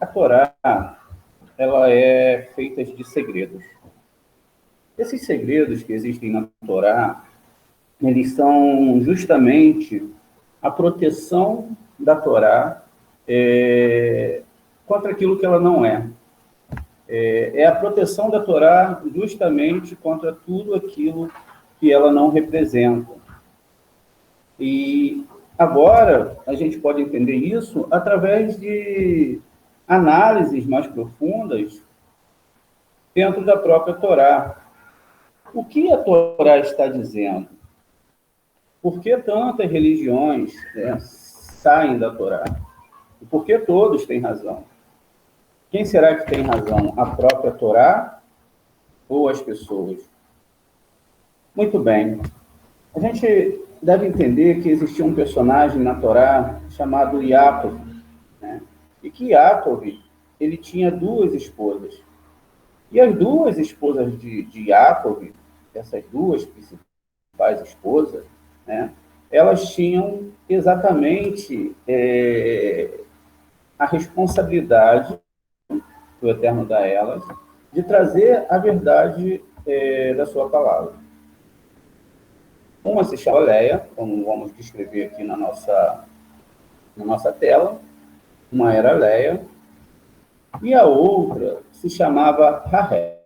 A Torá, ela é feita de segredos. Esses segredos que existem na Torá, eles são justamente a proteção da Torá contra aquilo que ela não é. É a proteção da Torá justamente contra tudo aquilo que ela não representa. E agora a gente pode entender isso através de análises mais profundas dentro da própria Torá. O que a Torá está dizendo? Por que tantas religiões saem da Torá? E por que todos têm razão? Quem será que tem razão? A própria Torá ou as pessoas? Muito bem. A gente deve entender que existia um personagem na Torá chamado Yaakov, né? E que Yaakov, ele tinha duas esposas. E as duas esposas de Yaakov, essas duas principais esposas, né? Elas tinham exatamente a responsabilidade do Eterno dar a elas de trazer a verdade da sua palavra. Uma se chama Leia, como vamos descrever aqui na nossa tela. Uma era Leia, e a outra se chamava Rahel.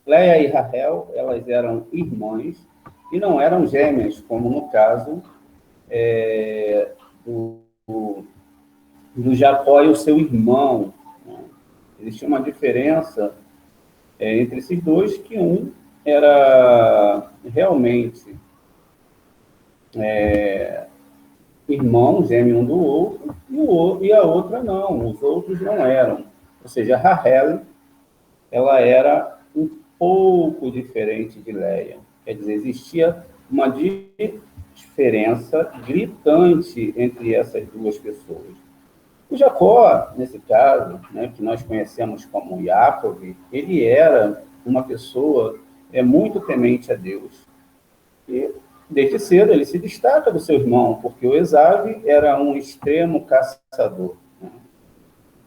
Leia e Rahel, elas eram irmãs, e não eram gêmeas, como no caso do Jacó e o seu irmão. Né? Existia uma diferença entre esses dois, que um era realmente irmão, gêmeo um do outro, e a outra não, os outros não eram. Ou seja, Rahel, ela era um pouco diferente de Leia. Quer dizer, existia uma diferença gritante entre essas duas pessoas. O Jacó, nesse caso, né, que nós conhecemos como Yaakov, ele era uma pessoa muito temente a Deus. E, desde cedo, ele se destaca do seu irmão, porque o Esaú era um extremo caçador. Né?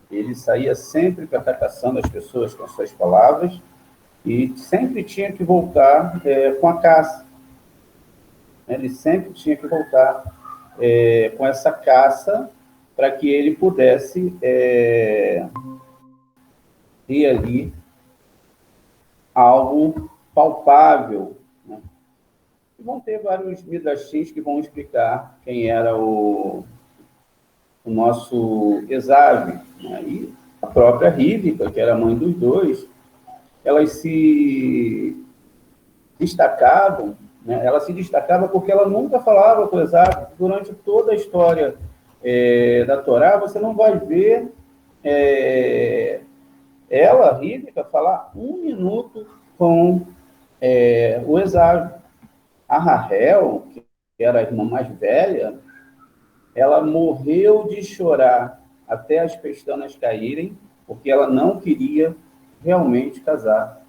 Ele saía sempre para estar caçando as pessoas com suas palavras e sempre tinha que voltar com a caça. Ele sempre tinha que voltar com essa caça para que ele pudesse ter ali algo palpável. Né? E vão ter vários midrashim que vão explicar quem era o nosso Esaú. Né? E a própria Rívika, que era a mãe dos dois, elas se destacavam, né? Ela se destacava porque ela nunca falava com o Esaú. Durante toda a história da Torá, você não vai ver ela, Rívika, falar um minuto com o Esaú. A Rahel, que era a irmã mais velha, ela morreu de chorar até as pestanas caírem, porque ela não queria realmente casar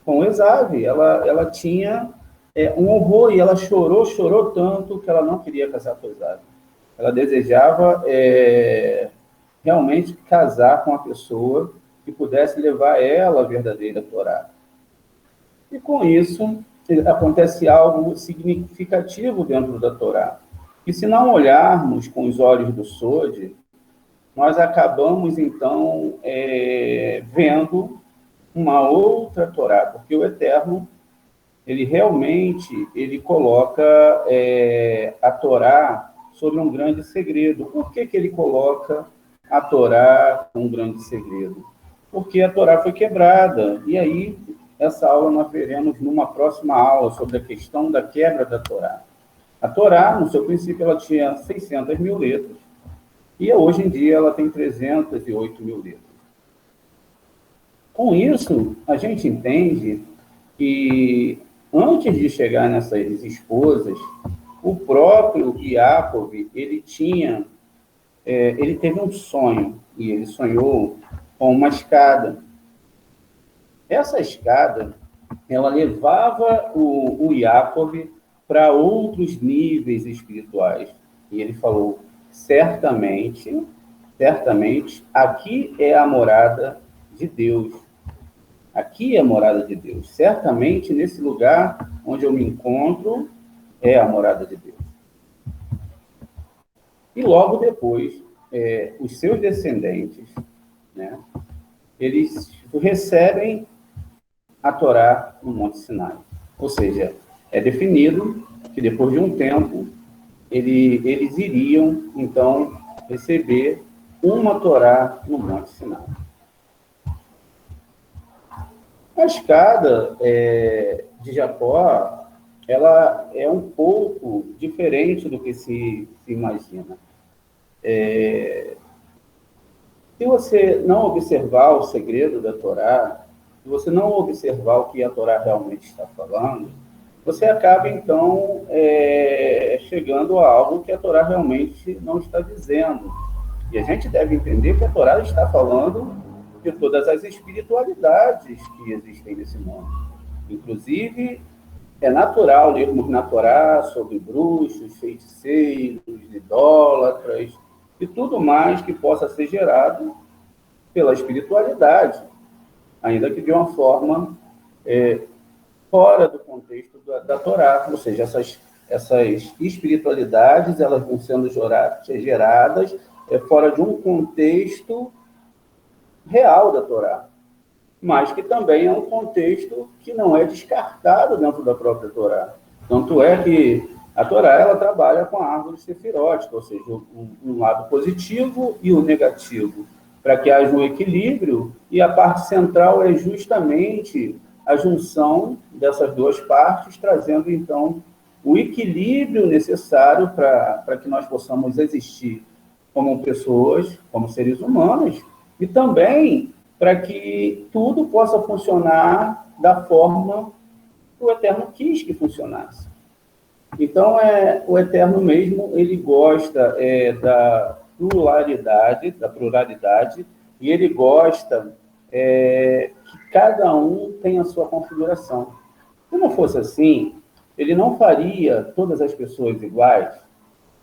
com o Esaú. Ela tinha um horror, e ela chorou tanto que ela não queria casar com o Esaú. Ela desejava realmente casar com uma pessoa que pudesse levar ela à verdadeira Torá. E com isso, acontece algo significativo dentro da Torá. E se não olharmos com os olhos do Sod, nós acabamos, então, vendo uma outra Torá, porque o Eterno, ele realmente coloca a Torá sobre um grande segredo. Por que ele coloca a Torá com um grande segredo? Porque a Torá foi quebrada. E aí, essa aula nós veremos numa próxima aula sobre a questão da quebra da Torá. A Torá, no seu princípio, ela tinha 600 mil letras. E hoje em dia ela tem 308 mil letras. Com isso, a gente entende que, antes de chegar nessas esposas, o próprio Yaakov, ele teve um sonho, e ele sonhou com uma escada. Essa escada, ela levava o Yaakov para outros níveis espirituais. E ele falou, certamente certamente, aqui é a morada de Deus. Aqui é a morada de Deus. Certamente, nesse lugar onde eu me encontro, é a morada de Deus. E logo depois, os seus descendentes, né, eles recebem a Torá no Monte Sinai. Ou seja, é definido que depois de um tempo, eles iriam, então, receber uma Torá no Monte Sinai. A escada de Jacó, ela é um pouco diferente do que se imagina. Se você não observar o segredo da Torá, se você não observar o que a Torá realmente está falando, você acaba, então, chegando a algo que a Torá realmente não está dizendo. E a gente deve entender que a Torá está falando de todas as espiritualidades que existem nesse mundo. Inclusive, é natural lermos na Torá sobre bruxos, feiticeiros, idólatras e tudo mais que possa ser gerado pela espiritualidade, ainda que de uma forma fora do contexto da Torá. Ou seja, essas espiritualidades elas vão sendo geradas fora de um contexto real da Torá, mas que também é um contexto que não é descartado dentro da própria Torá. Tanto é que a Torá ela trabalha com a árvore sefirótica, ou seja, um lado positivo e o negativo, para que haja um equilíbrio, e a parte central é justamente a junção dessas duas partes, trazendo, então, o equilíbrio necessário para que nós possamos existir como pessoas, como seres humanos, e também para que tudo possa funcionar da forma que o Eterno quis que funcionasse. Então, o Eterno mesmo, ele gosta da pluralidade, e ele gosta que cada um tenha a sua configuração. Se não fosse assim, ele não faria todas as pessoas iguais,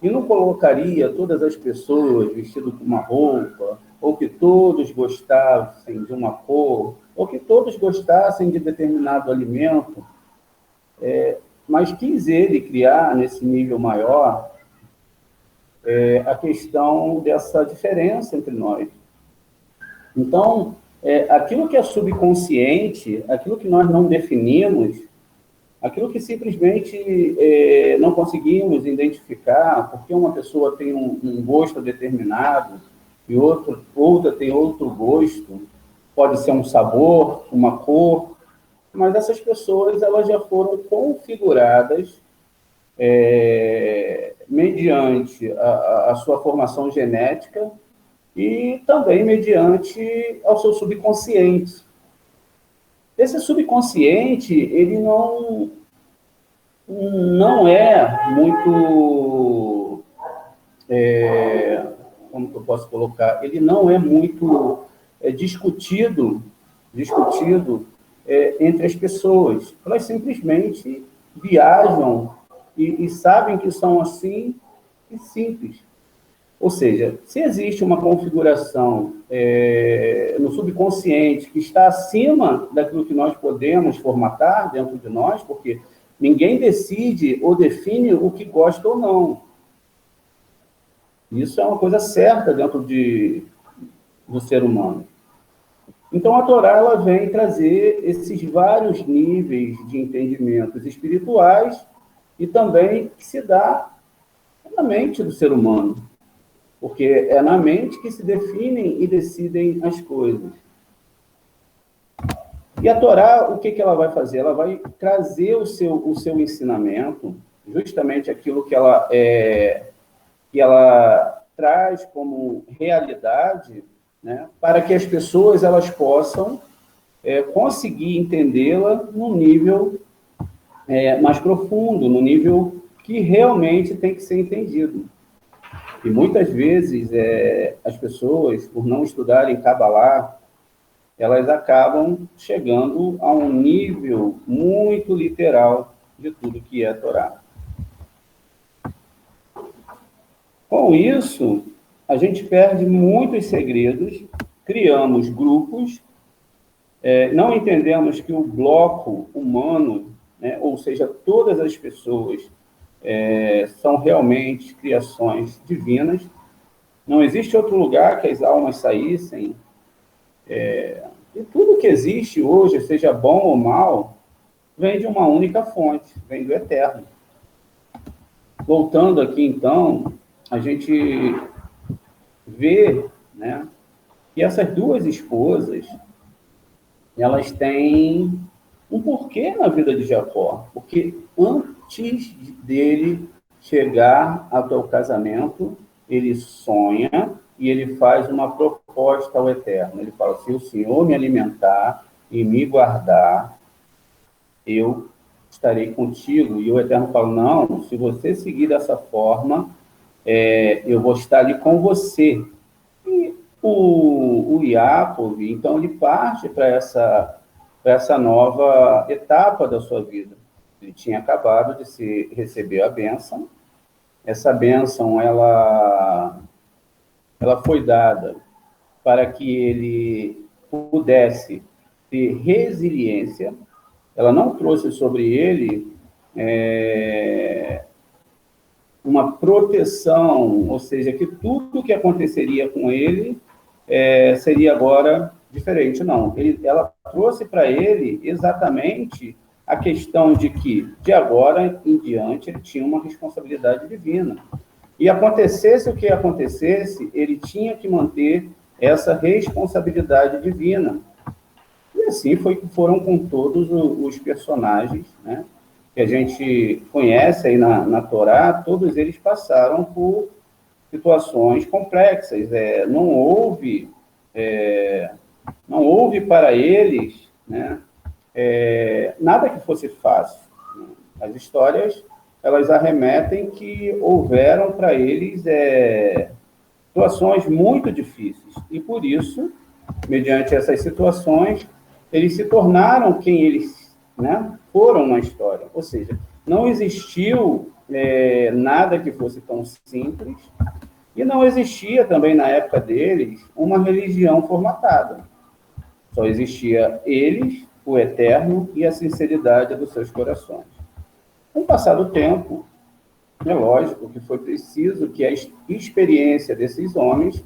e não colocaria todas as pessoas vestidas com uma roupa, ou que todos gostassem de uma cor, ou que todos gostassem de determinado alimento, mas quis ele criar, nesse nível maior, a questão dessa diferença entre nós. Então, aquilo que é subconsciente, aquilo que nós não definimos, aquilo que simplesmente não conseguimos identificar, porque uma pessoa tem um gosto determinado e outra tem outro gosto, pode ser um sabor, uma cor, mas essas pessoas elas já foram configuradas mediante a sua formação genética e também mediante ao seu subconsciente. Esse subconsciente, ele não é muito, como que eu posso colocar, ele não é muito discutido entre as pessoas. Elas simplesmente viajam e sabem que são assim e simples. Ou seja, se existe uma configuração no subconsciente que está acima daquilo que nós podemos formatar dentro de nós, porque ninguém decide ou define o que gosta ou não. Isso é uma coisa certa dentro do ser humano. Então, a Torá ela vem trazer esses vários níveis de entendimentos espirituais e também que se dá na mente do ser humano. Porque é na mente que se definem e decidem as coisas. E a Torá, o que ela vai fazer? Ela vai trazer o seu ensinamento, justamente aquilo que ela traz como realidade, né, para que as pessoas elas possam conseguir entendê-la num nível mais profundo, no nível que realmente tem que ser entendido. E muitas vezes as pessoas, por não estudarem Kabbalah, elas acabam chegando a um nível muito literal de tudo que é a Torá. Com isso, a gente perde muitos segredos, criamos grupos, não entendemos que o bloco humano, né, ou seja, todas as pessoas, são realmente criações divinas. Não existe outro lugar que as almas saíssem. E tudo que existe hoje, seja bom ou mal, vem de uma única fonte, vem do eterno. Voltando aqui, então, a gente vê, né, que essas duas esposas, elas têm um porquê na vida de Jacó. Porque antes dele chegar até o casamento, ele sonha e ele faz uma proposta ao Eterno. Ele fala: se o Senhor me alimentar e me guardar, eu estarei contigo. E o Eterno fala: não, se você seguir dessa forma, eu vou estar ali com você. E o Jacob, então, ele parte para essa nova etapa da sua vida. Ele tinha acabado de receber a bênção. Essa bênção, ela foi dada para que ele pudesse ter resiliência. Ela não trouxe sobre ele uma proteção, ou seja, que tudo que aconteceria com ele seria agora diferente. Não, ela trouxe para ele exatamente a questão de que, de agora em diante, ele tinha uma responsabilidade divina. E acontecesse o que acontecesse, ele tinha que manter essa responsabilidade divina. E assim foram com todos os personagens, né, que a gente conhece aí na Torá. Todos eles passaram por situações complexas. Não houve para eles, né, nada que fosse fácil. As histórias, elas arremetem que houveram para eles situações muito difíceis. E por isso, mediante essas situações, eles se tornaram quem eles, né, foram na história. Ou seja, não existiu nada que fosse tão simples, e não existia também, na época deles, uma religião formatada. Só existia eles, o Eterno, e a sinceridade dos seus corações. Com o passar do tempo, é lógico que foi preciso que a experiência desses homens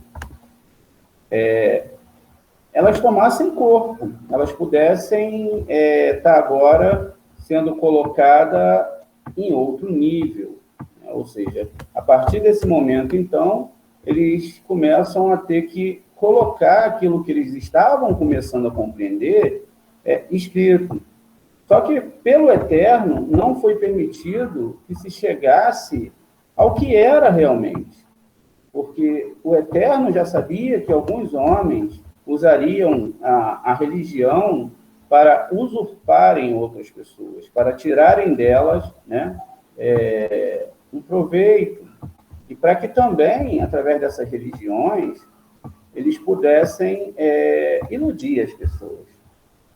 elas tomassem corpo, elas pudessem estar agora sendo colocada em outro nível. Né? Ou seja, a partir desse momento, então, eles começam a ter que colocar aquilo que eles estavam começando a compreender escrito. Só que, pelo Eterno, não foi permitido que se chegasse ao que era realmente. Porque o Eterno já sabia que alguns homens usariam a religião para usurparem outras pessoas, para tirarem delas, né, um proveito. E para que também, através dessas religiões, eles pudessem iludir as pessoas.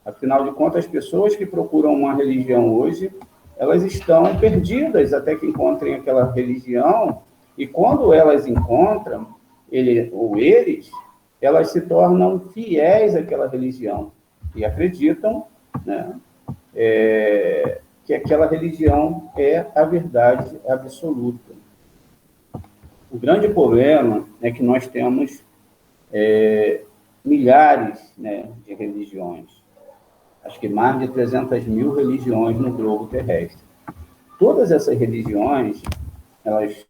Afinal de contas, as pessoas que procuram uma religião hoje, elas estão perdidas até que encontrem aquela religião, e quando elas encontram, eles, elas se tornam fiéis àquela religião e acreditam, né, que aquela religião é a verdade absoluta. O grande problema é que nós temos milhares, né, de religiões. Acho que mais de 300 mil religiões no globo terrestre. Todas essas religiões, elas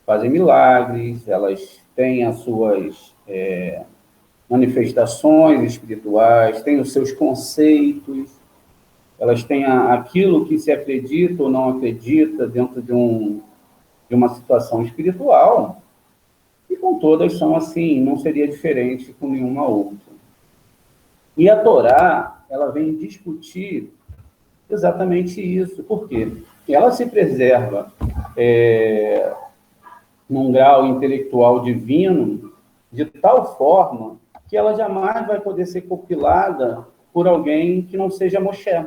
fazem milagres, elas têm as suas manifestações espirituais, têm os seus conceitos, elas têm aquilo que se acredita ou não acredita dentro de uma situação espiritual, e com todas são assim, não seria diferente com nenhuma outra. E a Torá, ela vem discutir exatamente isso. Por quê? Ela se preserva num grau intelectual divino de tal forma que ela jamais vai poder ser compilada por alguém que não seja Moshe.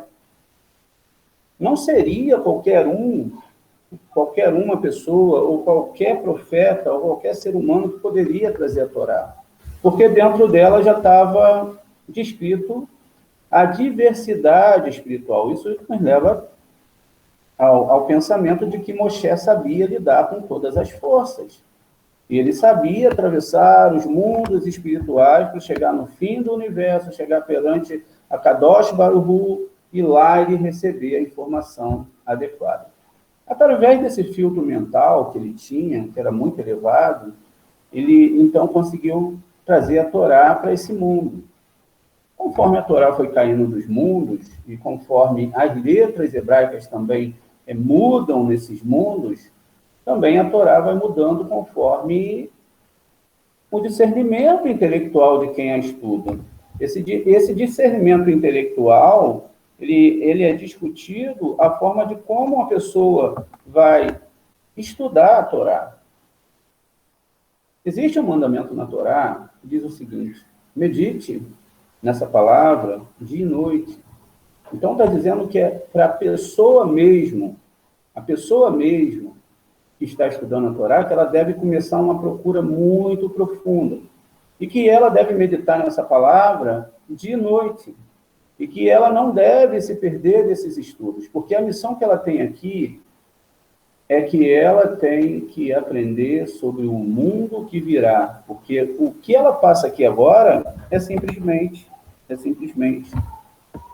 Não seria qualquer um qualquer uma pessoa, ou qualquer profeta, ou qualquer ser humano que poderia trazer a Torá. Porque dentro dela já estava descrito a diversidade espiritual. Isso nos leva ao pensamento de que Moshe sabia lidar com todas as forças. E ele sabia atravessar os mundos espirituais para chegar no fim do universo, chegar perante a Kadosh Baruch Hu, e lá ele receber a informação adequada. Através desse filtro mental que ele tinha, que era muito elevado, ele então conseguiu trazer a Torá para esse mundo. Conforme a Torá foi caindo dos mundos, e conforme as letras hebraicas também mudam nesses mundos, também a Torá vai mudando conforme o discernimento intelectual de quem a estuda. Esse discernimento intelectual, ele é discutido a forma de como uma pessoa vai estudar a Torá. Existe um mandamento na Torá que diz o seguinte: medite nessa palavra dia e noite. Então está dizendo que é para a pessoa mesmo que está estudando a Torá, que ela deve começar uma procura muito profunda. E que ela deve meditar nessa palavra dia e noite. E que ela não deve se perder desses estudos. Porque a missão que ela tem aqui é que ela tem que aprender sobre o mundo que virá. Porque o que ela passa aqui agora é simplesmente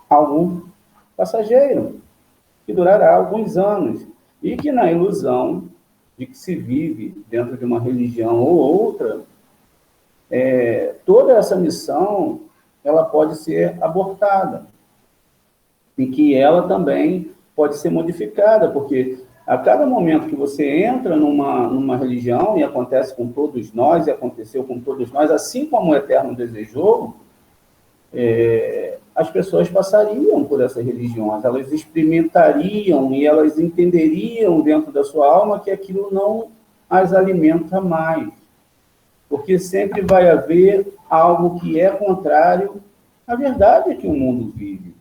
algo passageiro, que durará alguns anos. E que na ilusão de que se vive dentro de uma religião ou outra, toda essa missão ela pode ser abortada. E que ela também pode ser modificada, porque a cada momento que você entra numa religião, e acontece com todos nós, e aconteceu com todos nós, assim como o Eterno desejou, as pessoas passariam por essas religiões, elas experimentariam e elas entenderiam dentro da sua alma que aquilo não as alimenta mais. Porque sempre vai haver algo que é contrário à verdade que o mundo vive.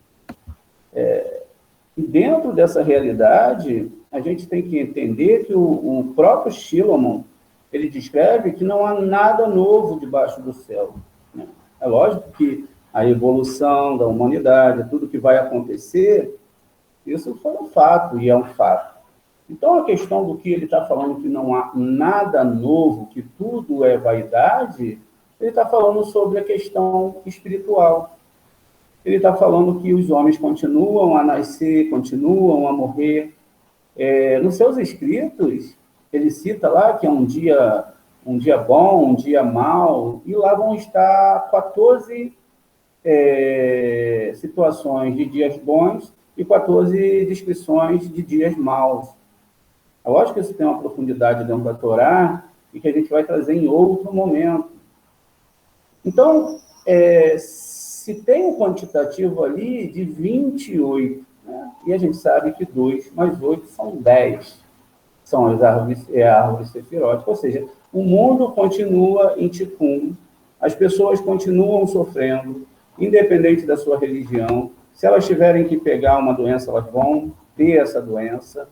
E dentro dessa realidade, a gente tem que entender que o próprio Shlomo, ele descreve que não há nada novo debaixo do céu. Né? É lógico que a evolução da humanidade, tudo que vai acontecer, isso foi um fato, e é um fato. Então, a questão do que ele está falando, que não há nada novo, que tudo é vaidade, ele está falando sobre a questão espiritual. Ele está falando que os homens continuam a nascer, continuam a morrer. Nos seus escritos, ele cita lá que é um dia bom, um dia mau, e lá vão estar 14 situações de dias bons e 14 descrições de dias maus. É lógico que isso tem uma profundidade dentro da Torá e que a gente vai trazer em outro momento. Então, se tem um quantitativo ali de 28, né? E a gente sabe que 2 mais 8 são 10. São as árvores, a árvore sefirótica, ou seja, o mundo continua em Tikkun, as pessoas continuam sofrendo, independente da sua religião. Se elas tiverem que pegar uma doença, elas vão ter essa doença.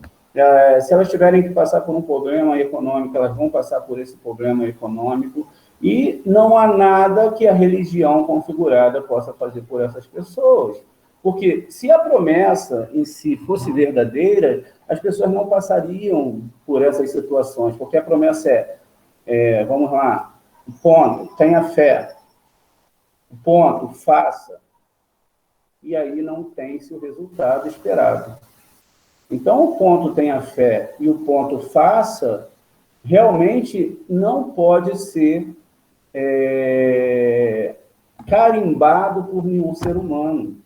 Se elas tiverem que passar por um problema econômico, elas vão passar por esse problema econômico. E não há nada que a religião configurada possa fazer por essas pessoas. Porque se a promessa em si fosse verdadeira, as pessoas não passariam por essas situações. Porque a promessa vamos lá, ponto, tenha fé. Ponto, faça. E aí não tem-se o resultado esperado. Então, o ponto tenha fé e o ponto faça, realmente não pode ser carimbado por nenhum ser humano.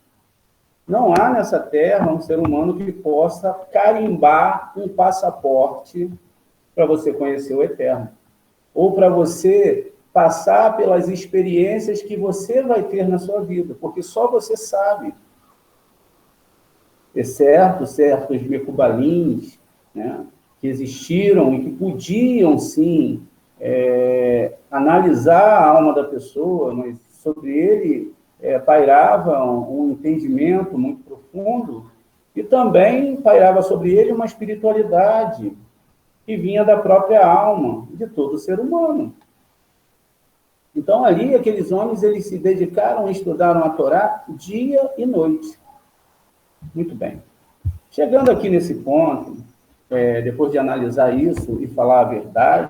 Não há nessa terra um ser humano que possa carimbar um passaporte para você conhecer o Eterno. Ou para você passar pelas experiências que você vai ter na sua vida, porque só você sabe. Certos mecubalins, né, que existiram e que podiam, sim, analisar a alma da pessoa, mas sobre ele pairava um entendimento muito profundo e também pairava sobre ele uma espiritualidade que vinha da própria alma de todo ser humano. Então, ali, aqueles homens, eles se dedicaram, estudaram a Torá dia e noite. Muito bem. Chegando aqui nesse ponto, depois de analisar isso e falar a verdade,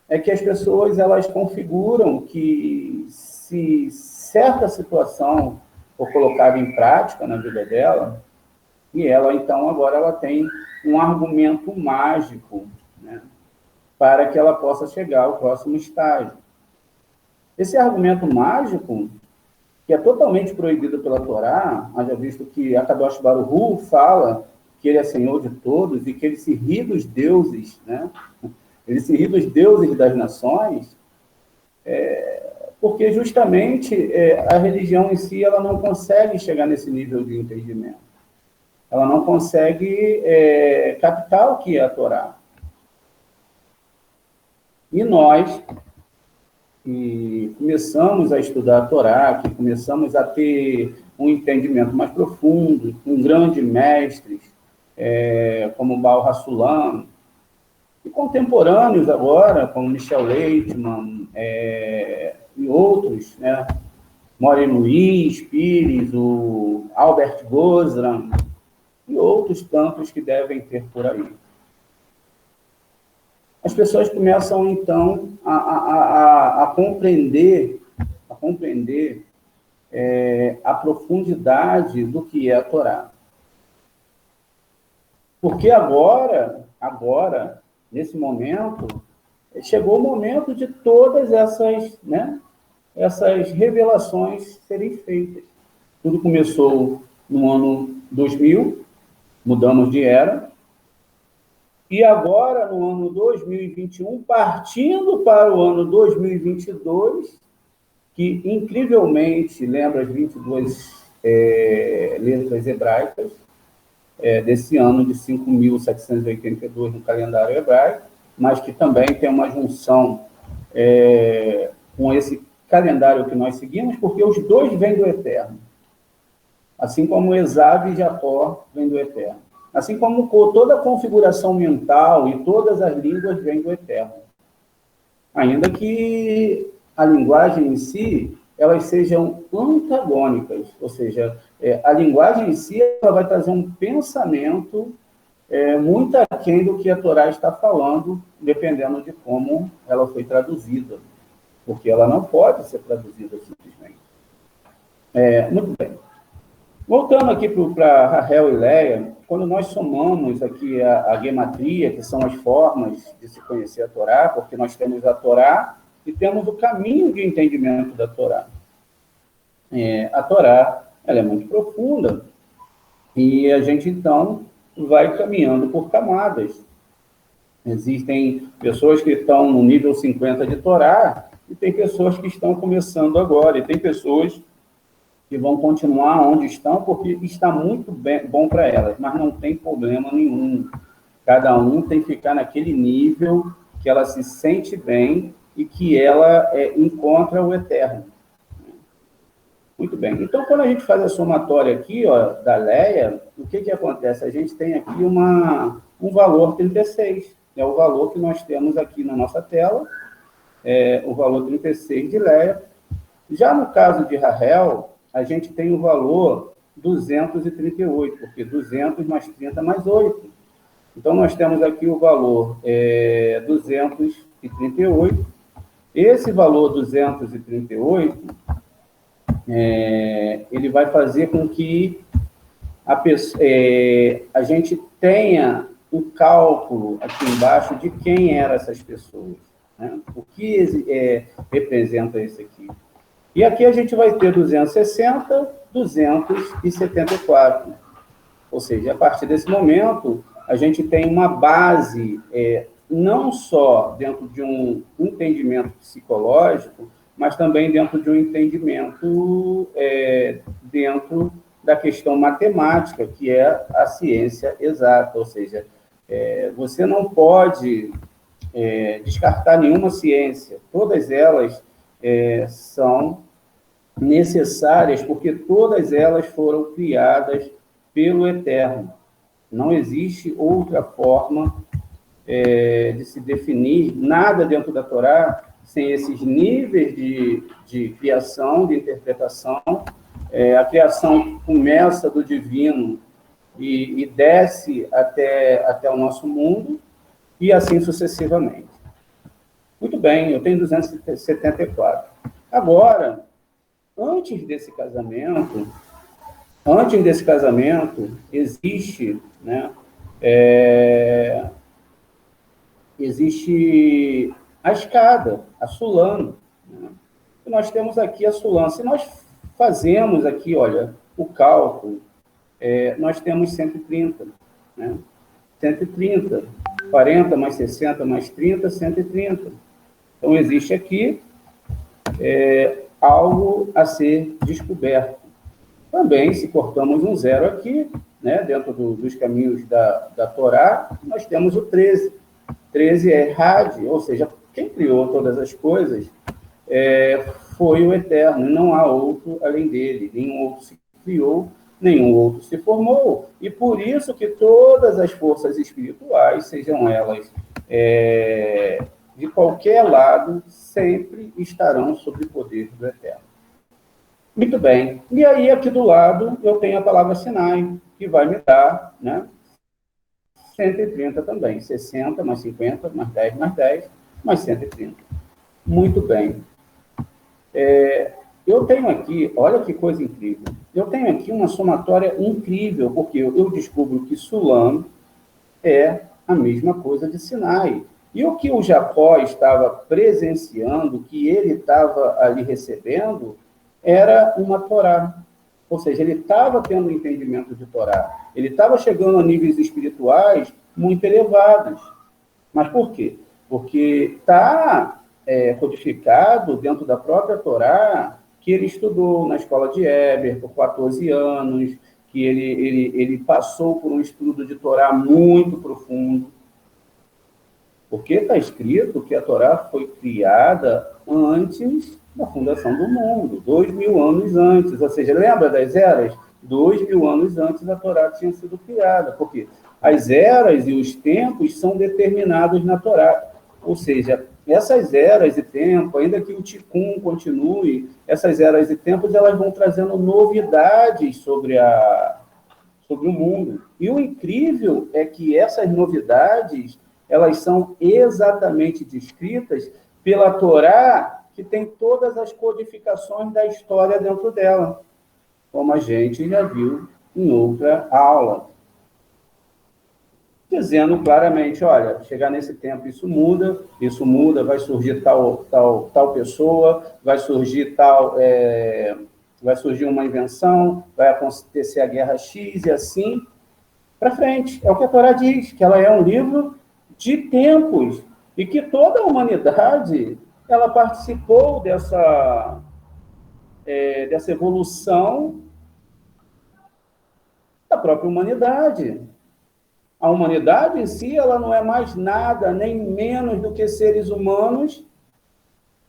é que as pessoas, elas configuram que se certa situação for colocada em prática na vida dela, e ela, então, agora ela tem um argumento mágico, né, para que ela possa chegar ao próximo estágio. Esse argumento mágico, que é totalmente proibido pela Torá, haja visto que Akadosh Baruch Hu fala que ele é Senhor de todos e que ele se ri dos deuses, né? Ele se ri dos deuses das nações, porque justamente a religião em si ela não consegue chegar nesse nível de entendimento. Ela não consegue captar o que é a Torá. E nós, que começamos a estudar a Torá, que começamos a ter um entendimento mais profundo, com grandes mestres, como Baal Hassulam, e contemporâneos agora, como Michel Leitman, e outros, né? Maureen Luiz, Pires, o Albert Gozran, e outros tantos que devem ter por aí. As pessoas começam, então, a compreender a profundidade do que é a Torá. Porque agora, nesse momento, chegou o momento de todas essas, né, essas revelações serem feitas. Tudo começou no ano 2000, mudamos de era, e agora, no ano 2021, partindo para o ano 2022, que incrivelmente lembra as 22 letras hebraicas, desse ano de 5.782 no calendário hebraico, mas que também tem uma junção com esse calendário que nós seguimos, porque os dois vêm do Eterno. Assim como Esav e Jacó vêm do Eterno. Assim como toda a configuração mental e todas as línguas vêm do Eterno. Ainda que a linguagem em si, elas sejam antagônicas, ou seja, a linguagem em si ela vai trazer um pensamento muito aquém do que a Torá está falando, dependendo de como ela foi traduzida, porque ela não pode ser traduzida simplesmente. Muito bem. Voltando aqui para Rahel e Leia, quando nós somamos aqui a gematria, que são as formas de se conhecer a Torá, porque nós temos a Torá e temos o caminho de entendimento da Torá. A Torá, ela é muito profunda e a gente, então, vai caminhando por camadas. Existem pessoas que estão no nível 50 de Torá e tem pessoas que estão começando agora, e tem pessoas que vão continuar onde estão porque está muito bom para elas, mas não tem problema nenhum. Cada um tem que ficar naquele nível que ela se sente bem e que ela encontra o Eterno. Muito bem. Então, quando a gente faz a somatória aqui, ó, da Leia, o que acontece? A gente tem aqui um valor 36. É o valor que nós temos aqui na nossa tela, o valor 36 de Leia. Já no caso de Rahel, a gente tem o valor 238, porque 200 mais 30 mais 8. Então, nós temos aqui o valor 238. Esse valor 238, ele vai fazer com que a gente tenha um cálculo aqui embaixo de quem eram essas pessoas, né? O que representa isso aqui. E aqui a gente vai ter 260, 274. Ou seja, a partir desse momento, a gente tem uma base, não só dentro de um entendimento psicológico, mas também dentro de um entendimento dentro da questão matemática, que é a ciência exata. Ou seja, você não pode descartar nenhuma ciência. Todas elas são necessárias, porque todas elas foram criadas pelo Eterno. Não existe outra forma de se definir nada dentro da Torá sem esses níveis de criação, de interpretação. A criação começa do divino e desce até o nosso mundo, e assim sucessivamente. Muito bem, eu tenho 274. Agora, antes desse casamento, existe, né, existe a escada, a Sulam, né? E nós temos aqui a Sulam. Se nós fazemos aqui, olha, o cálculo, nós temos 130, né? 130, 40 mais 60 mais 30, 130. Então, existe aqui algo a ser descoberto. Também, se cortamos um zero aqui, né, dentro dos caminhos da Torá, nós temos o 13. 13 é Had, ou seja, quem criou todas as coisas foi o Eterno, não há outro além dele. Nenhum outro se criou, nenhum outro se formou. E por isso que todas as forças espirituais, sejam elas de qualquer lado, sempre estarão sob o poder do Eterno. Muito bem. E aí, aqui do lado, eu tenho a palavra Sinai, que vai me dar, né, 130 também. 60 mais 50 mais 10 mais 10 mais 130. Muito bem. Eu tenho aqui, olha que coisa incrível, eu tenho aqui uma somatória incrível, porque eu descubro que Sulam é a mesma coisa de Sinai. E o que o Jacó estava presenciando, que ele estava ali recebendo, era uma Torá. Ou seja, ele estava tendo um entendimento de Torá. Ele estava chegando a níveis espirituais muito elevados. Mas por quê? Porque está codificado dentro da própria Torá que ele estudou na escola de Eber por 14 anos, que ele passou por um estudo de Torá muito profundo. Porque está escrito que a Torá foi criada antes da fundação do mundo, 2000 anos antes. Ou seja, lembra das eras? 2000 anos antes a Torá tinha sido criada. Porque as eras e os tempos são determinados na Torá. Ou seja, essas eras e tempos, ainda que o Tikkun continue, essas eras e tempos elas vão trazendo novidades sobre o mundo. E o incrível é que essas novidades elas são exatamente descritas pela Torá, que tem todas as codificações da história dentro dela, como a gente já viu em outra aula. Dizendo claramente, olha, chegar nesse tempo isso muda, vai surgir tal pessoa, vai surgir uma invenção, vai acontecer a guerra X e assim para frente. É o que a Torá diz, que ela é um livro de tempos, e que toda a humanidade ela participou dessa evolução da própria humanidade. A humanidade em si ela não é mais nada, nem menos do que seres humanos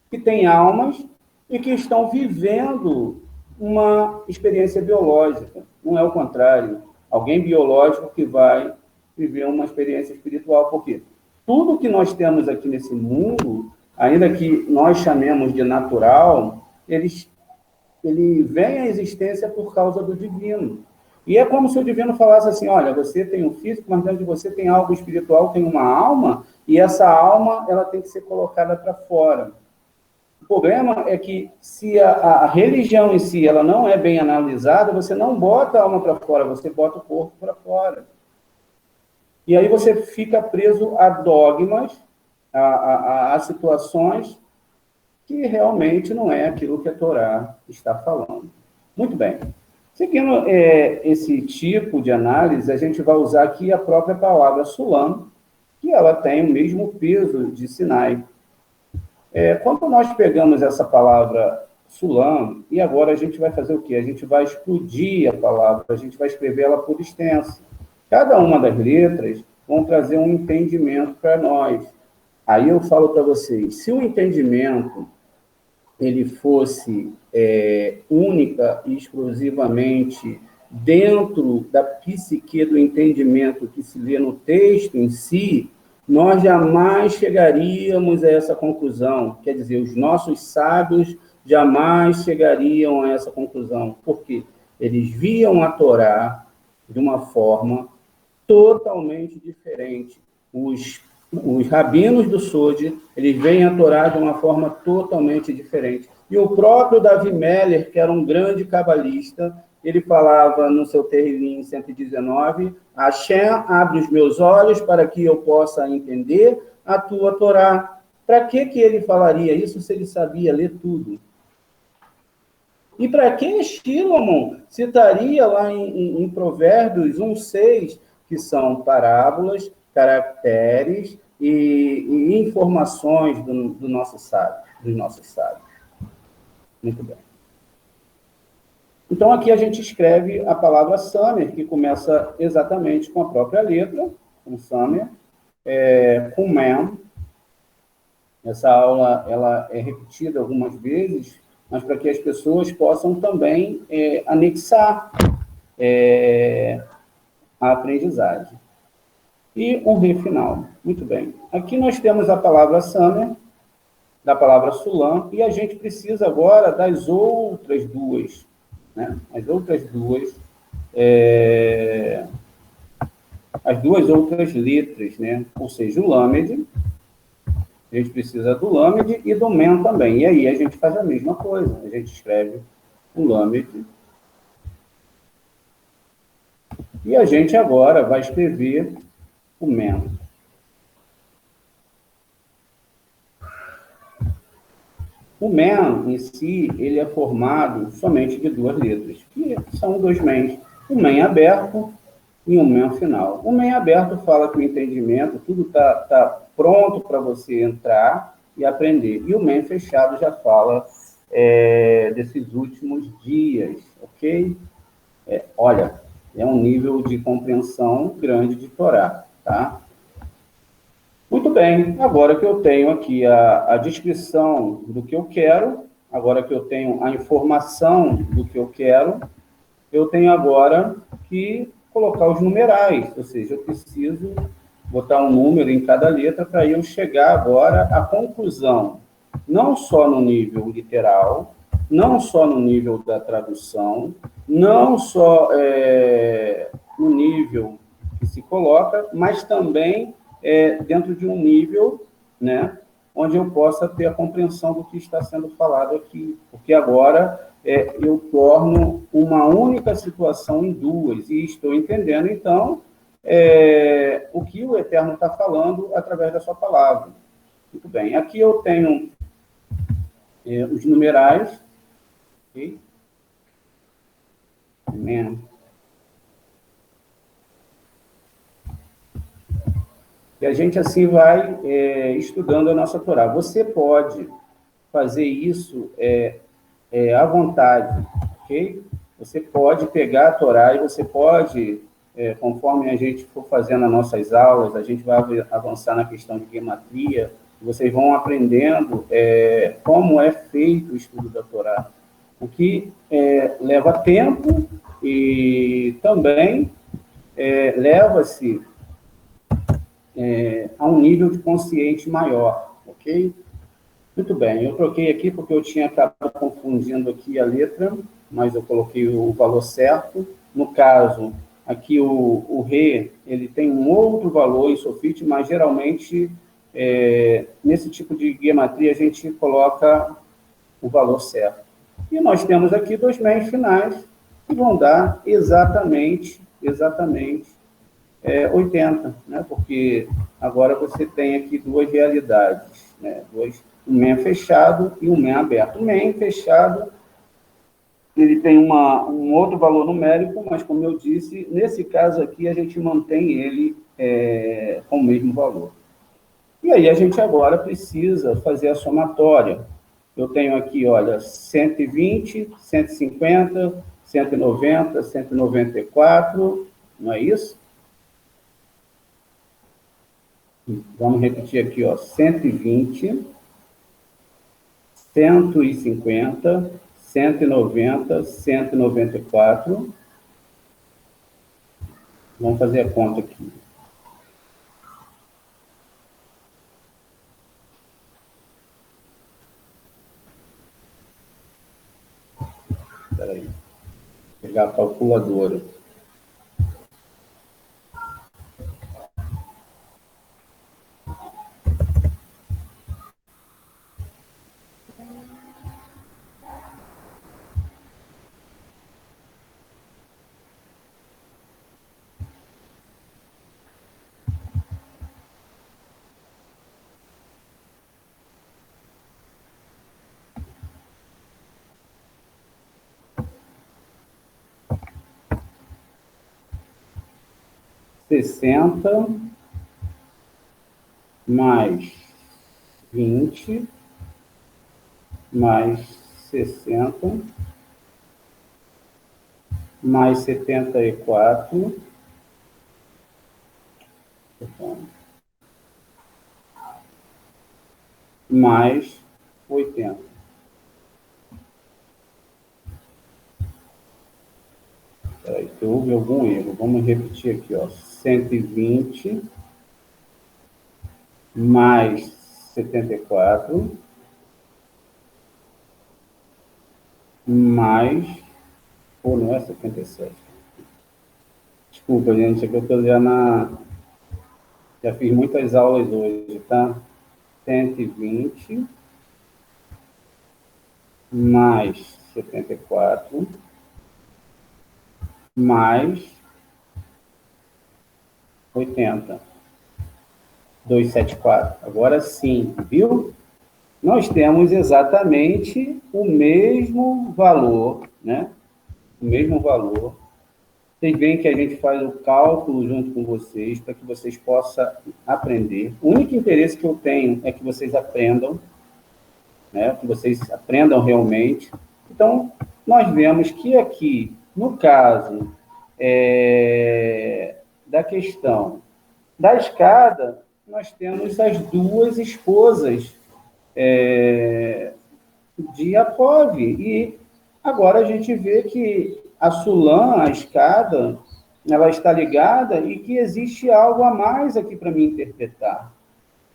que têm almas e que estão vivendo uma experiência biológica. Não é o contrário. Alguém biológico que vai viver uma experiência espiritual. Porque tudo que nós temos aqui nesse mundo, ainda que nós chamemos de natural, ele vem à existência por causa do divino. E é como se o divino falasse assim, olha, você tem um físico, mas dentro de você tem algo espiritual, tem uma alma, e essa alma ela tem que ser colocada para fora. O problema é que se a religião em si ela não é bem analisada, você não bota a alma para fora, você bota o corpo para fora. E aí você fica preso a dogmas, a situações que realmente não é aquilo que a Torá está falando. Muito bem. Seguindo esse tipo de análise, a gente vai usar aqui a própria palavra Sulam, que ela tem o mesmo peso de Sinai. Quando nós pegamos essa palavra Sulam, e agora a gente vai fazer o quê? A gente vai explodir a palavra, a gente vai escrever ela por extenso. Cada uma das letras vão trazer um entendimento para nós. Aí eu falo para vocês, se o entendimento ele fosse única e exclusivamente dentro da psique do entendimento que se lê no texto em si, nós jamais chegaríamos a essa conclusão. Quer dizer, os nossos sábios jamais chegariam a essa conclusão. Por quê? Eles viam a Torá de uma forma totalmente diferente. Os rabinos do Sod, eles veem a Torá de uma forma totalmente diferente. E o próprio Davi Meller, que era um grande cabalista, ele falava no seu Terrilim 119, Hashem, abre os meus olhos para que eu possa entender a tua Torá. Para que ele falaria isso se ele sabia ler tudo? E para que Shilomon citaria lá em Provérbios 1:6, que são parábolas, caracteres e informações do nosso sábio, dos nossos sábios? Muito bem. Então, aqui a gente escreve a palavra Samer, que começa exatamente com a própria letra, com Samer, com Mem. Essa aula ela é repetida algumas vezes, mas para que as pessoas possam também anexar a aprendizagem. E um re final. Muito bem. Aqui nós temos a palavra Samer, da palavra Sulam, e a gente precisa agora das outras duas, né? As outras duas, as duas outras letras, né? Ou seja, o Lamed, a gente precisa do Lamed e do Men também. E aí a gente faz a mesma coisa, a gente escreve o Lamed. E a gente agora vai escrever o Men. O Men, em si, ele é formado somente de duas letras, que são dois Mens. O Men aberto e o Men final. O Men aberto fala que o entendimento, tudo está pronto para você entrar e aprender. E o Men fechado já fala desses últimos dias, ok? Olha, é um nível de compreensão grande de Torá, tá? Muito bem, agora que eu tenho aqui a descrição do que eu quero, agora que eu tenho a informação do que eu quero, eu tenho agora que colocar os numerais, ou seja, eu preciso botar um número em cada letra para eu chegar agora à conclusão, não só no nível literal, não só no nível da tradução, não só no nível que se coloca, mas também dentro de um nível, né, onde eu possa ter a compreensão do que está sendo falado aqui. Porque agora eu torno uma única situação em duas, e estou entendendo, então, o que o Eterno está falando através da sua palavra. Muito bem, aqui eu tenho os numerais, ok? Amém. E a gente assim vai estudando a nossa Torá. Você pode fazer isso à vontade, ok? Você pode pegar a Torá e você pode, conforme a gente for fazendo as nossas aulas, a gente vai avançar na questão de gematria, vocês vão aprendendo como é feito o estudo da Torá. O que leva tempo e também leva-se a um nível de consciente maior, ok? Muito bem, eu troquei aqui porque eu tinha acabado confundindo aqui a letra, mas eu coloquei o valor certo. No caso, aqui o Re, ele tem um outro valor em Sofite, mas geralmente, nesse tipo de gematria, a gente coloca o valor certo. E nós temos aqui dois meios finais, que vão dar exatamente 80, né? Porque agora você tem aqui duas realidades, né? Um MEN fechado e um MEN aberto. O MEN fechado, ele tem um outro valor numérico, mas, como eu disse, nesse caso aqui, a gente mantém ele com o mesmo valor. E aí a gente agora precisa fazer a somatória. Eu tenho aqui, olha, 120, 150, 190, 194, não é isso? Vamos repetir aqui, ó, 120, 150, 190, 194. Vamos fazer a conta aqui. Espera aí. Vou pegar a calculadora. Sessenta mais 20 mais 60 mais 74 mais 80. Peraí, que houve algum erro. Vamos repetir aqui, ó. 120 mais 74 mais... Ou não é 77? Desculpa, gente, é que eu estou já fiz muitas aulas hoje, tá? 120 mais 74 mais 80. 274. Agora sim, viu? Nós temos exatamente o mesmo valor, né? O mesmo valor. Vocês veem que a gente faz o cálculo junto com vocês, para que vocês possam aprender. O único interesse que eu tenho é que vocês aprendam, né? Que vocês aprendam realmente. Então, nós vemos que aqui, no caso da questão da escada, nós temos as duas esposas de Yaakov. E agora a gente vê que a Sulam, a escada, ela está ligada e que existe algo a mais aqui para me interpretar.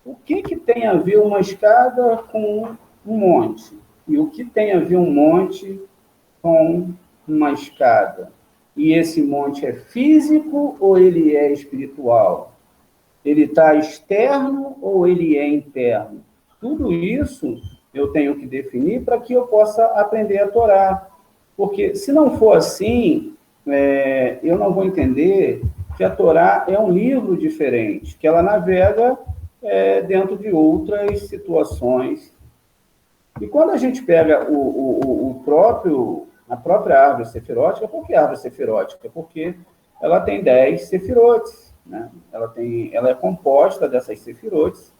O que tem a ver uma escada com um monte? E o que tem a ver um monte com uma escada? E esse monte é físico ou ele é espiritual? Ele está externo ou ele é interno? Tudo isso eu tenho que definir para que eu possa aprender a Torá. Porque, se não for assim, eu não vou entender que a Torá é um livro diferente, que ela navega dentro de outras situações. E quando a gente pega a própria árvore sefirótica, por que árvore sefirótica? Porque ela tem 10 sefirotes, né? Ela é composta dessas sefirotes,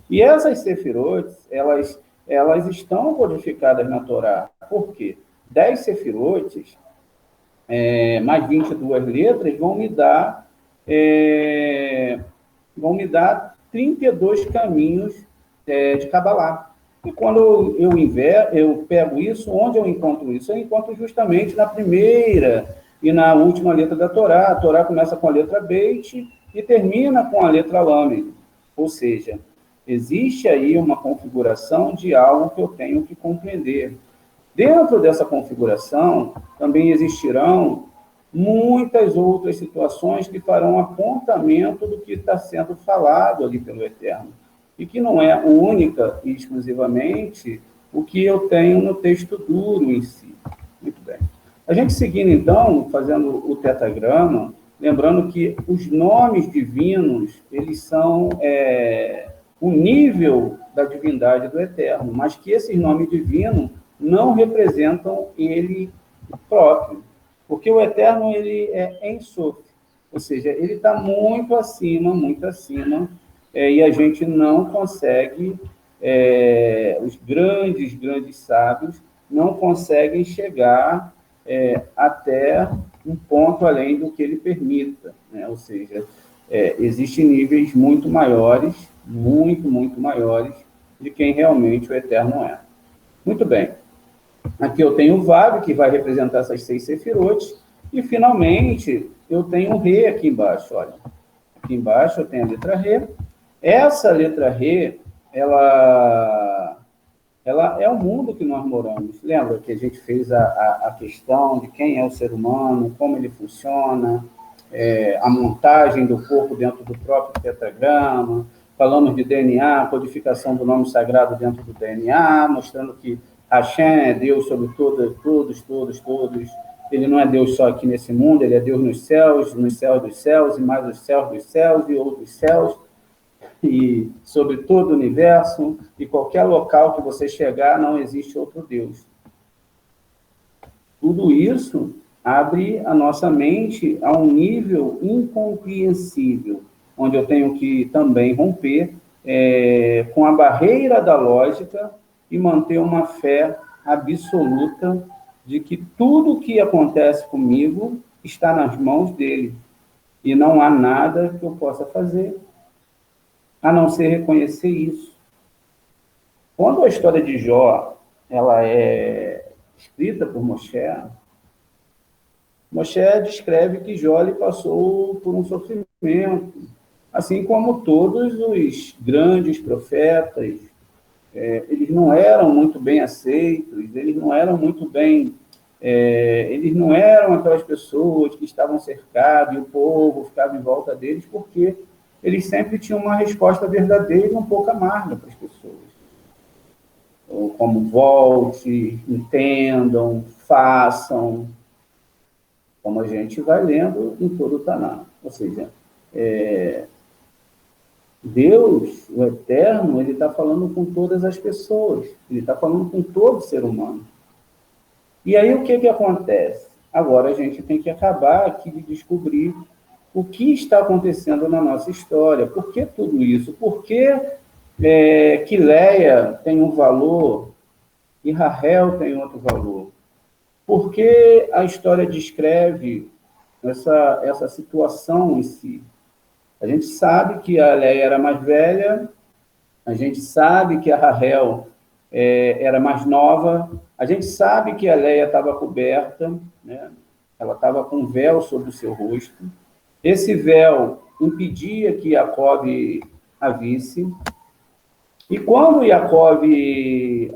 e essas sefirotes, elas estão codificadas na Torá. Por quê? 10 sefirotes, mais 22 letras, vão me dar 32 caminhos de Cabalá. E quando eu pego isso, onde eu encontro isso? Eu encontro justamente na primeira e na última letra da Torá. A Torá começa com a letra Beit e termina com a letra Lamed. Ou seja, existe aí uma configuração de algo que eu tenho que compreender. Dentro dessa configuração, também existirão muitas outras situações que farão apontamento do que está sendo falado ali pelo Eterno, e que não é única e exclusivamente o que eu tenho no texto duro em si. Muito bem. A gente seguindo, então, fazendo o tetagrama, lembrando que os nomes divinos, eles são o nível da divindade do Eterno, mas que esses nomes divinos não representam ele próprio, porque o Eterno, ele é Ensof, ou seja, ele está muito acima, e a gente não consegue, os grandes sábios não conseguem chegar até um ponto além do que ele permita, né? Ou seja, existem níveis muito maiores, muito maiores, de quem realmente o Eterno é. Muito bem. Aqui eu tenho o Vav, que vai representar essas 6 sefirotes, e finalmente eu tenho o Re aqui embaixo, olha. Aqui embaixo eu tenho a letra Re. Essa letra Re, ela ela é o mundo que nós moramos. Lembra que a gente fez a questão de quem é o ser humano, como ele funciona, a montagem do corpo dentro do próprio tetragrama, falamos de DNA, codificação do nome sagrado dentro do DNA, mostrando que Hashem é Deus sobre todos. Ele não é Deus só aqui nesse mundo, ele é Deus nos céus dos céus, e mais os céus dos céus e outros céus, e sobre todo o universo, e qualquer local que você chegar, não existe outro Deus. Tudo isso abre a nossa mente a um nível incompreensível, onde eu tenho que também romper com a barreira da lógica e manter uma fé absoluta de que tudo o que acontece comigo está nas mãos dele, e não há nada que eu possa fazer, a não ser reconhecer isso. Quando a história de Jó ela é escrita por Moshe descreve que Jó ele passou por um sofrimento, assim como todos os grandes profetas. Eles não eram muito bem aceitos, eles não eram muito bem... eles não eram aquelas pessoas que estavam cercadas e o povo ficava em volta deles, porque eles sempre tinham uma resposta verdadeira e um pouco amarga para as pessoas. Como volte, entendam, façam, como a gente vai lendo em todo o Taná. Ou seja, Deus, o Eterno, ele está falando com todas as pessoas, ele está falando com todo ser humano. E aí o que acontece? Agora a gente tem que acabar aqui de descobrir o que está acontecendo na nossa história. Por que tudo isso? Por que que Leia tem um valor e Rahel tem outro valor? Por que a história descreve essa situação em si? A gente sabe que a Leia era mais velha, a gente sabe que a Rahel era mais nova, a gente sabe que a Leia estava coberta, né? Ela estava com um véu sobre o seu rosto. Esse véu impedia que Jacob a visse. E quando Jacob ele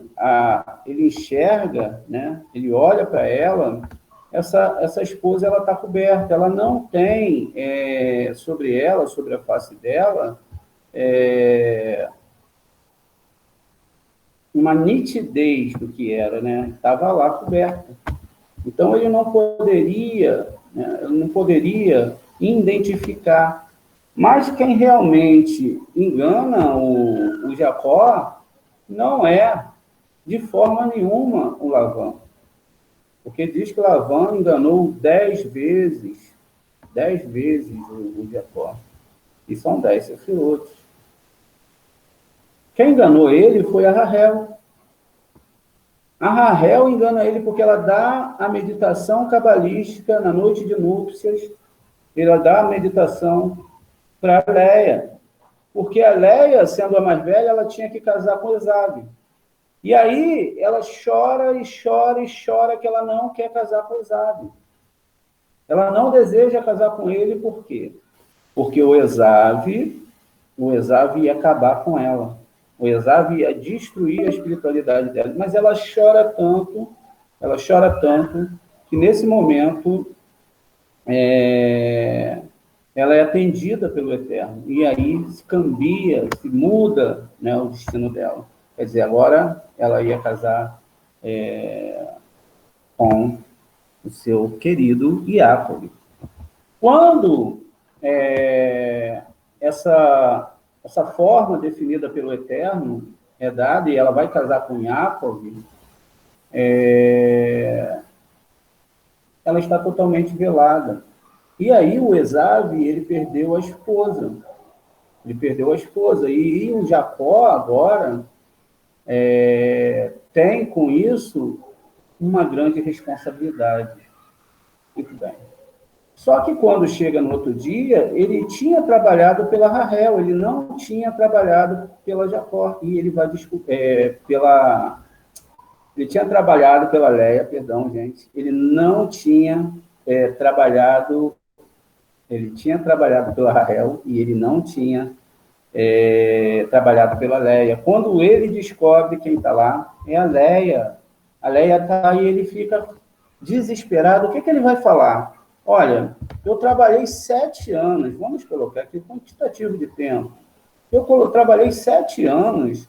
enxerga, né? Ele olha para ela, essa esposa ela está coberta, ela não tem sobre ela, sobre a face dela, uma nitidez do que era, né? Estava lá coberta. Então ele não poderia, né? Ele não poderia identificar. Mas quem realmente engana o Jacó não é, de forma nenhuma, o Labão. Porque diz que Labão enganou 10 vezes o Jacó. E são 10 sefirotes. Quem enganou ele foi a Rahel. A Rahel engana ele porque ela dá a meditação cabalística na noite de núpcias, ela dá a meditação para a Leia, porque a Leia, sendo a mais velha, ela tinha que casar com Esaú. E aí ela chora que ela não quer casar com Esaú. Ela não deseja casar com ele, por quê? Porque o Esaú ia acabar com ela. O Esaú ia destruir a espiritualidade dela. Mas ela chora tanto, que nesse momento ela é atendida pelo Eterno. E aí se cambia, se muda, né, o destino dela. Quer dizer, agora ela ia casar com o seu querido Jacob. Quando essa forma definida pelo Eterno é dada, e ela vai casar com Jacob, ela está totalmente velada. E aí o Esaú, ele perdeu a esposa. E o Jacó, agora, tem com isso uma grande responsabilidade. Muito bem. Só que quando chega no outro dia, ele tinha trabalhado pela Rahel, ele não tinha trabalhado pela Jacó. E ele vai ele tinha trabalhado pela Leia, perdão, gente. Ele não tinha trabalhado... Ele tinha trabalhado pela Rahel e ele não tinha trabalhado pela Leia. Quando ele descobre quem está lá, é a Leia. A Leia está aí, ele fica desesperado. O que ele vai falar? Olha, eu trabalhei 7 anos, vamos colocar aqui quantitativo de tempo. Eu trabalhei 7 anos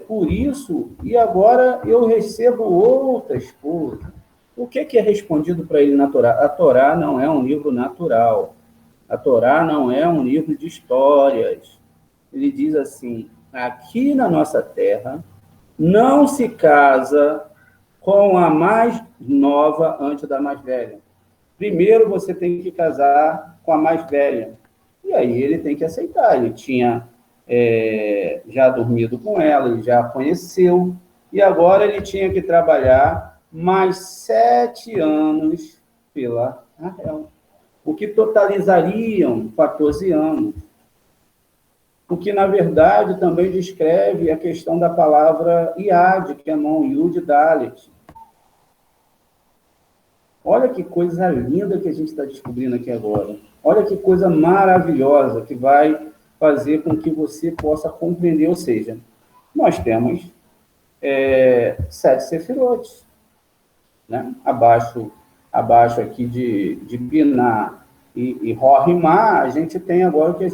por isso, e agora eu recebo outras coisas. O que é respondido para ele na Torá? A Torá não é um livro natural. A Torá não é um livro de histórias. Ele diz assim, aqui na nossa terra, não se casa com a mais nova antes da mais velha. Primeiro você tem que casar com a mais velha. E aí ele tem que aceitar. Ele tinha já dormido com ela, ele já a conheceu, e agora ele tinha que trabalhar mais 7 anos pela Rahel, o que totalizariam 14 anos. O que, na verdade, também descreve a questão da palavra Iad, que é mão, Yud, Dalet. Olha que coisa linda que a gente está descobrindo aqui agora. Olha que coisa maravilhosa que vai fazer com que você possa compreender. Ou seja, nós temos 7 sefirotes, né? Abaixo aqui de Biná e Rorimá, a gente tem agora o que a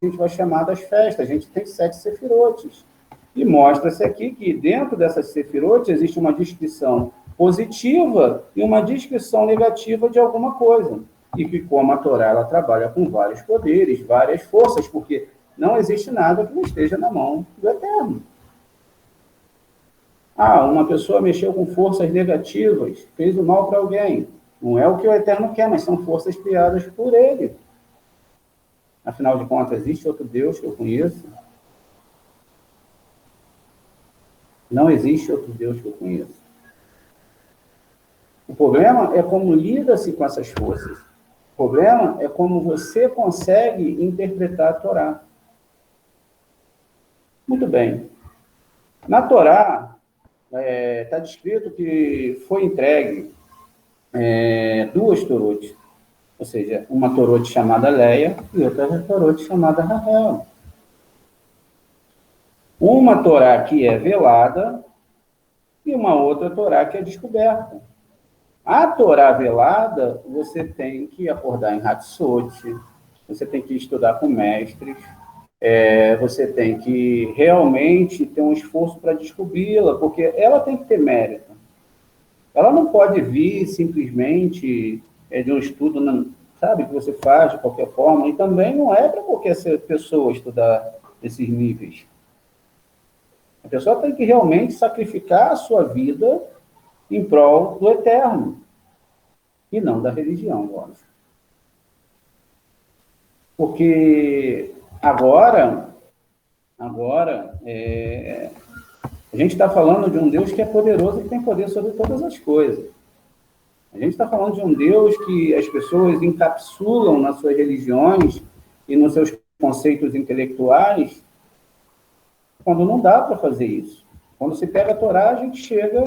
gente vai chamar das festas. A gente tem 7 sefirotes. E mostra-se aqui que dentro dessas sefirotes existe uma descrição positiva e uma descrição negativa de alguma coisa. E que, como a Torá, ela trabalha com vários poderes, várias forças, porque não existe nada que não esteja na mão do Eterno. Uma pessoa mexeu com forças negativas, fez o mal para alguém. Não é o que o Eterno quer, mas são forças criadas por ele. Afinal de contas, existe outro Deus que eu conheço? Não existe outro Deus que eu conheço. O problema é como lida-se com essas forças. O problema é como você consegue interpretar a Torá. Muito bem. Na Torá, está descrito que foi entregue 2 Torotes. Ou seja, uma Torote chamada Leia e outra Torote chamada Rahel. Uma Torá que é velada e uma outra Torá que é descoberta. A Torá velada, você tem que acordar em Hatzot, você tem que estudar com mestres, você tem que realmente ter um esforço para descobri-la, porque ela tem que ter mérito. Ela não pode vir simplesmente de um estudo, sabe, que você faz de qualquer forma, e também não é para qualquer pessoa estudar esses níveis. A pessoa tem que realmente sacrificar a sua vida em prol do Eterno, e não da religião, lógico. Porque agora a gente está falando de um Deus que é poderoso e tem poder sobre todas as coisas. A gente está falando de um Deus que as pessoas encapsulam nas suas religiões e nos seus conceitos intelectuais, quando não dá para fazer isso. Quando se pega a Torá, a gente chega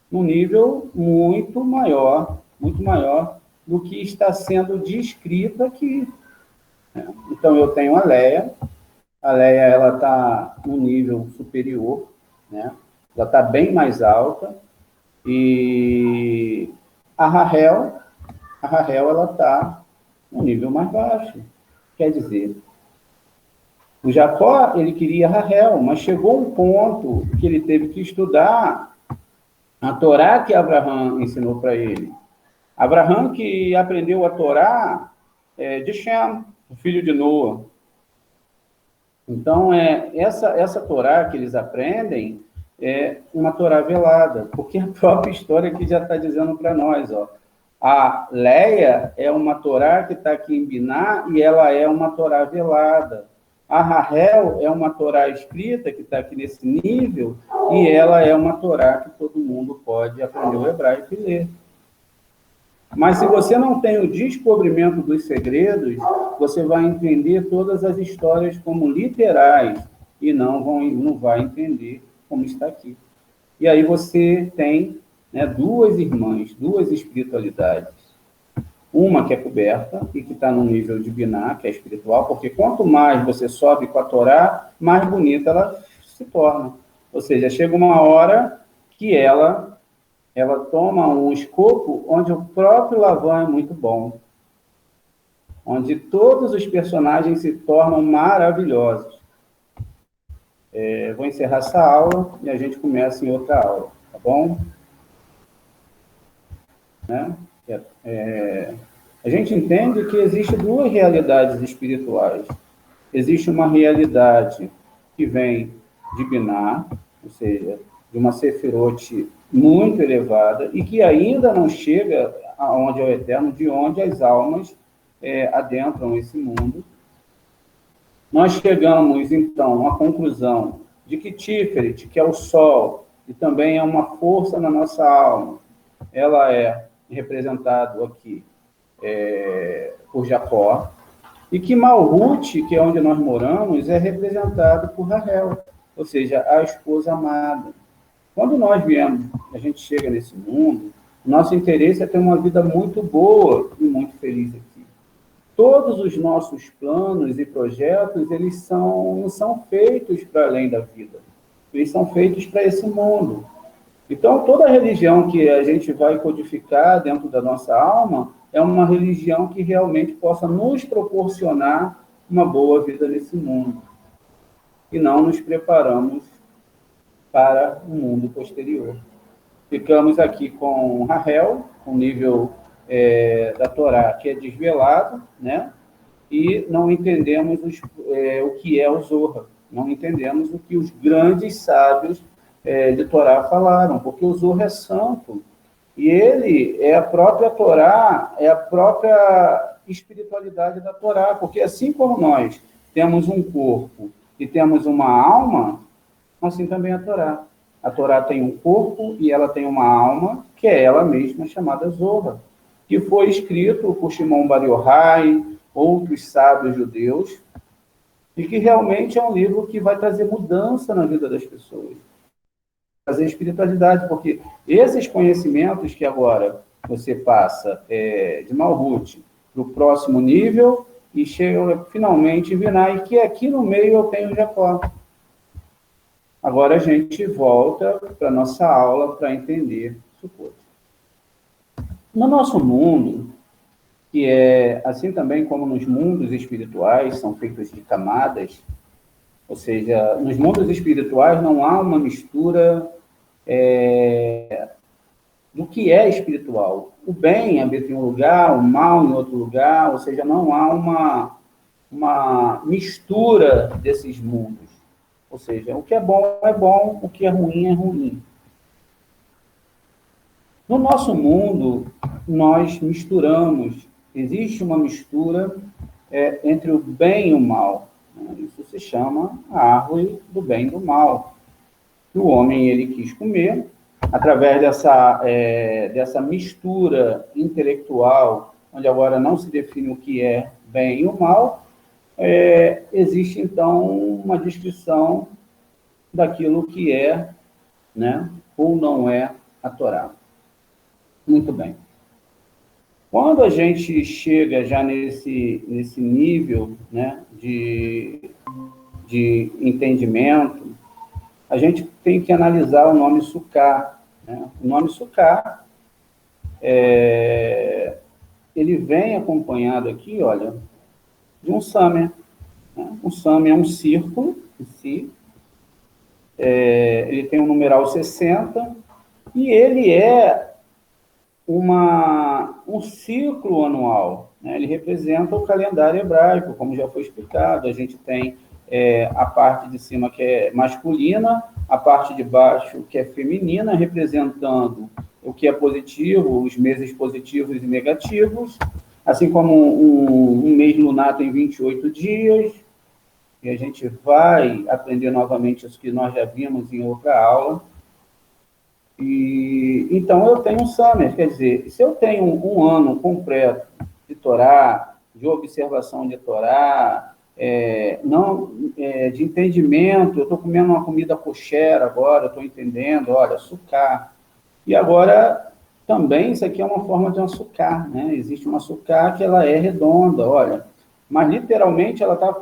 num nível muito maior do que está sendo descrito aqui. Então, eu tenho a Leia ela está num nível superior, né? Ela está bem mais alta, e a Rahel ela está num nível mais baixo. Quer dizer, o Jacó, ele queria Rahel, mas chegou um ponto que ele teve que estudar a Torá que Abraão ensinou para ele. Abraão que aprendeu a Torá de Shem, o filho de Noa. Então, essa Torá que eles aprendem é uma Torá velada, porque a própria história aqui já está dizendo para nós, ó, a Leia é uma Torá que está aqui em Biná e ela é uma Torá velada. A Rahel é uma Torá escrita que está aqui nesse nível e ela é uma Torá que todo mundo pode aprender o hebraico e ler. Mas se você não tem o descobrimento dos segredos, você vai entender todas as histórias como literais e não vai entender como está aqui. E aí você tem, né, 2 irmãs, 2 espiritualidades. Uma que é coberta e que está no nível de Biná, que é espiritual, porque quanto mais você sobe com a Torá, mais bonita ela se torna. Ou seja, chega uma hora que ela toma um escopo onde o próprio Lavan é muito bom, onde todos os personagens se tornam maravilhosos. Vou encerrar essa aula e a gente começa em outra aula, tá bom? Né? A gente entende que existem duas realidades espirituais. Existe uma realidade que vem de Biná, ou seja, de uma Sefirote muito elevada, e que ainda não chega aonde é o eterno, de onde as almas adentram esse mundo. Nós chegamos, então, à conclusão de que Tiferet, que é o Sol, e também é uma força na nossa alma, ela é representado aqui por Jacó, e que Malhut, que é onde nós moramos, é representado por Rahel, ou seja, a esposa amada. Quando nós viemos, a gente chega nesse mundo, nosso interesse é ter uma vida muito boa e muito feliz aqui. Todos os nossos planos e projetos, eles não são feitos para além da vida. Eles são feitos para esse mundo. Então, toda religião que a gente vai codificar dentro da nossa alma é uma religião que realmente possa nos proporcionar uma boa vida nesse mundo. E não nos preparamos para o mundo posterior. Ficamos aqui com Rahel, com o nível da Torá que é desvelado, né? E não entendemos o que é o Zohar, não entendemos o que os grandes sábios de Torá falaram, porque o Zohar é santo, e ele é a própria Torá, é a própria espiritualidade da Torá, porque assim como nós temos um corpo e temos uma alma, assim também a Torá. A Torá tem um corpo e ela tem uma alma, que é ela mesma, chamada Zohar, que foi escrito por Shimon Bar Yochai, outros sábios judeus, e que realmente é um livro que vai trazer mudança na vida das pessoas. Trazer espiritualidade, porque esses conhecimentos que agora você passa de Malhut para o próximo nível e chega finalmente em Binah, e que aqui no meio eu tenho Jacó. Agora a gente volta para a nossa aula para entender isso tudo. No nosso mundo, que é assim também como nos mundos espirituais, são feitos de camadas, ou seja, nos mundos espirituais não há uma mistura do que é espiritual. O bem habita em um lugar, o mal em outro lugar, ou seja, não há uma mistura desses mundos. Ou seja, o que é bom, o que é ruim. No nosso mundo, nós misturamos, existe uma mistura entre o bem e o mal. Isso se chama a árvore do bem e do mal. O homem ele quis comer, através dessa mistura intelectual, onde agora não se define o que é bem e o mal, existe, então, uma descrição daquilo que é, né, ou não é a Torá. Muito bem. Quando a gente chega já nesse nível, né, de entendimento, a gente tem que analisar o nome Sukkah, né? O nome Sukkah, ele vem acompanhado aqui, olha, de um samer. Né? Um samer é um círculo em si, ele tem um numeral 60, e ele é um ciclo anual, né? Ele representa o calendário hebraico, como já foi explicado. A gente tem a parte de cima que é masculina, a parte de baixo que é feminina, representando o que é positivo, os meses positivos e negativos, assim como um mês lunar tem 28 dias, e a gente vai aprender novamente isso que nós já vimos em outra aula. E então eu tenho um Samer, quer dizer, se eu tenho um ano completo de Torá, de observação de Torá, de entendimento, eu estou comendo uma comida kosher agora, estou entendendo, olha, Sukkah. E agora também isso aqui é uma forma de um açúcar, né? Existe um açúcar que ela é redonda, olha, mas literalmente ela está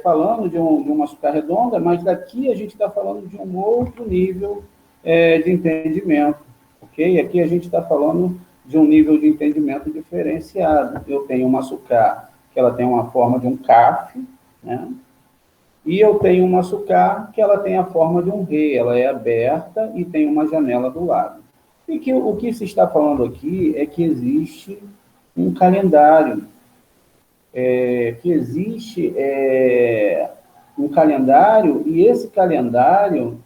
falando de um açúcar redonda, mas daqui a gente está falando de um outro nível de entendimento, ok? Aqui a gente está falando de um nível de entendimento diferenciado. Eu tenho uma açúcar que ela tem uma forma de um CAF, né? E eu tenho uma açúcar que ela tem a forma de um rei, ela é aberta e tem uma janela do lado. E que o que se está falando aqui é que existe um calendário, que existe um calendário, e esse calendário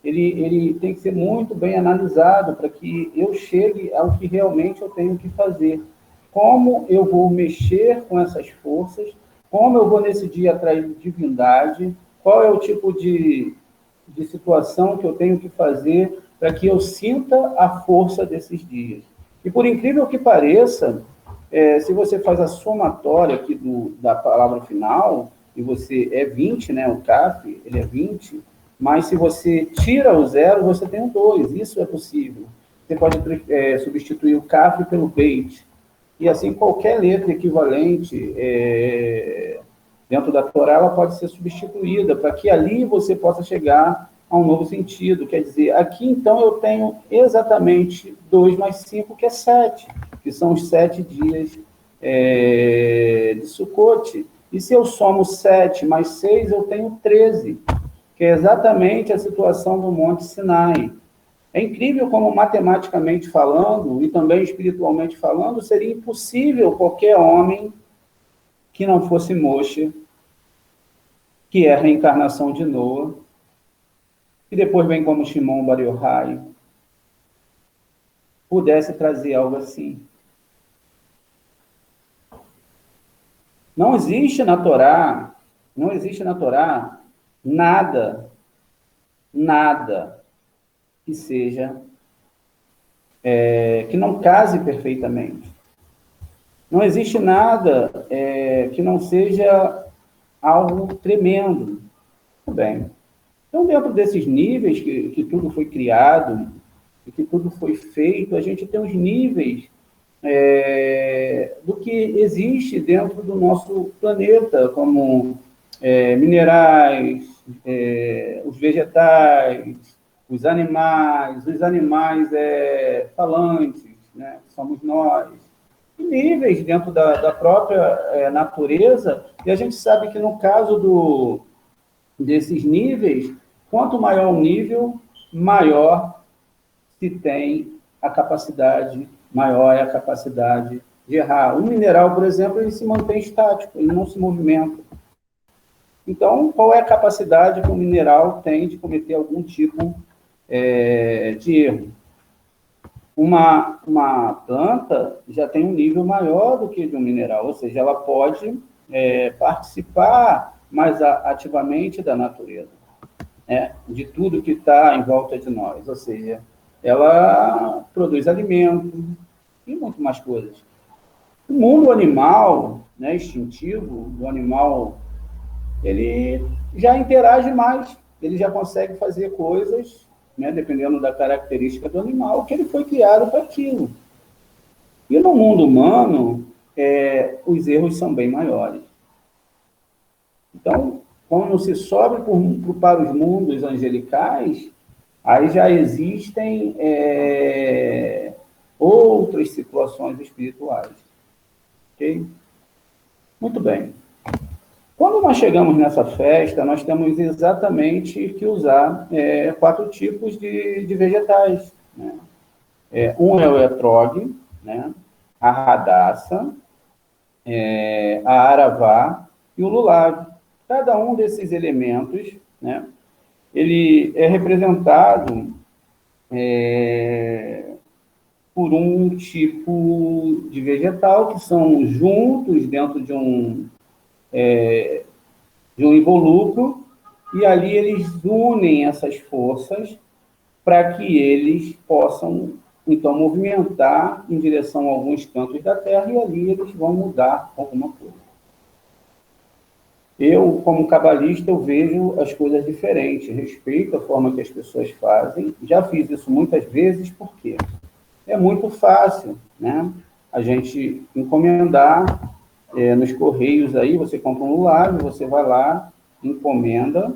ele tem que ser muito bem analisado para que eu chegue ao que realmente eu tenho que fazer. Como eu vou mexer com essas forças, como eu vou nesse dia atrair divindade, qual é o tipo de situação que eu tenho que fazer para que eu sinta a força desses dias. E por incrível que pareça, se você faz a somatória aqui da palavra final, e você é 20, né, o CAF, ele é 20, mas se você tira o zero, você tem um 2, isso é possível. Você pode substituir o CAF pelo BEIT, e assim qualquer letra equivalente dentro da Torá, ela pode ser substituída, para que ali você possa chegar a um novo sentido. Quer dizer, aqui então eu tenho exatamente 2 mais 5, que é 7, que são os 7 dias de Sucote. E se eu somo 7 mais 6, eu tenho 13, que é exatamente a situação do Monte Sinai. É incrível como, matematicamente falando, e também espiritualmente falando, seria impossível qualquer homem que não fosse Moshe, que é a reencarnação de Noah, que depois vem como Shimon Bar Yochai, pudesse trazer algo assim. Não existe na Torá nada que seja, que não case perfeitamente. Não existe nada que não seja algo tremendo. Tudo bem. Então, dentro desses níveis que tudo foi criado, e que tudo foi feito, a gente tem os níveis do que existe dentro do nosso planeta, como minerais, os vegetais, os animais falantes, né? Somos nós, e níveis dentro da própria natureza, e a gente sabe que no caso desses níveis, quanto maior o nível, maior se tem a capacidade, maior é a capacidade de errar. O mineral, por exemplo, ele se mantém estático, ele não se movimenta. Então, qual é a capacidade que o mineral tem de cometer algum tipo de erro? Uma planta já tem um nível maior do que de um mineral, ou seja, ela pode participar mais ativamente da natureza, né? De tudo que está em volta de nós, ou seja, ela produz alimento e muito mais coisas. O mundo animal, né, instintivo, o animal, ele já interage mais, ele já consegue fazer coisas, né, dependendo da característica do animal, que ele foi criado para aquilo. E no mundo humano, os erros são bem maiores. Então, quando se sobe para os mundos angelicais, aí já existem outras situações espirituais. Ok? Muito bem. Quando nós chegamos nessa festa, nós temos exatamente que usar 4 tipos de vegetais, né? Um é o etrog, né? A radassa, a aravá e o lulav. Cada um desses elementos, né, ele é representado por um tipo de vegetal, que são juntos dentro de um involucro, e ali eles unem essas forças para que eles possam, então, movimentar em direção a alguns cantos da Terra, e ali eles vão mudar alguma coisa. Eu, como cabalista, eu vejo as coisas diferentes, respeito a forma que as pessoas fazem, já fiz isso muitas vezes, por quê? é muito fácil, né? A gente encomendar nos correios aí, você compra um lulário, você vai lá, encomenda,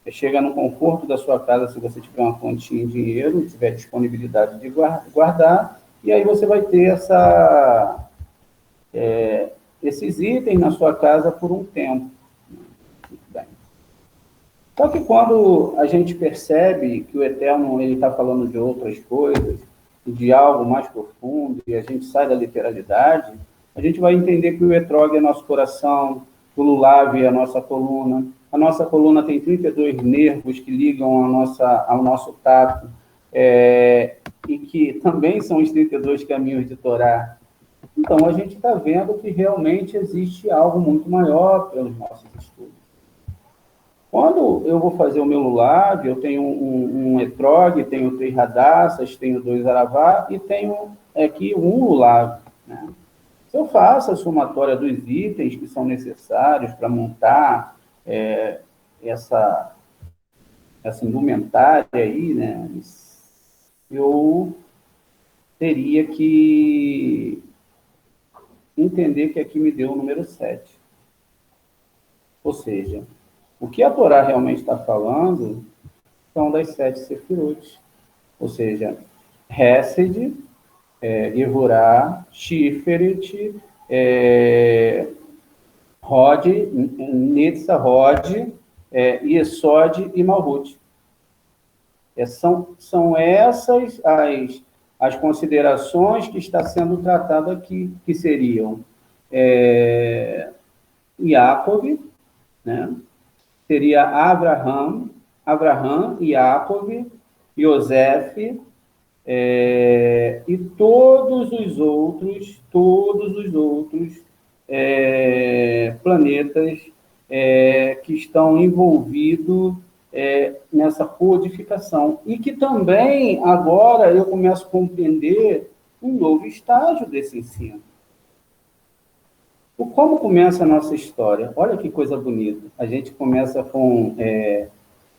chega no conforto da sua casa, se você tiver uma quantia em dinheiro, tiver disponibilidade de guardar, e aí você vai ter esses itens na sua casa por um tempo. Muito bem. Só que quando a gente percebe que o Eterno está falando de outras coisas, de algo mais profundo, e a gente sai da literalidade, a gente vai entender que o etrog é nosso coração, o lulav é a nossa coluna. A nossa coluna tem 32 nervos que ligam ao nosso tato, e que também são os 32 caminhos de Torá. Então, a gente está vendo que realmente existe algo muito maior pelos nossos estudos. Quando eu vou fazer o meu lulav, eu tenho um etrog, tenho 3 radassas, tenho 2 aravá e tenho aqui um lulav, né? Se eu faço a somatória dos itens que são necessários para montar essa indumentária aí, né, eu teria que entender que aqui me deu o número 7. Ou seja, o que a Torá realmente está falando são das 7 sefirot. Ou seja, Hesed, Gevurah, Tiferet, Hod, Netza, Hod, Yesod e Malhut. São essas as considerações que está sendo tratado aqui, que seriam Yaakov, né? Seria Abraham, Yaakov, Yosef, e todos os outros planetas que estão envolvidos nessa codificação. E que também, agora, eu começo a compreender um novo estágio desse ensino. Como começa a nossa história? Olha que coisa bonita. A gente começa com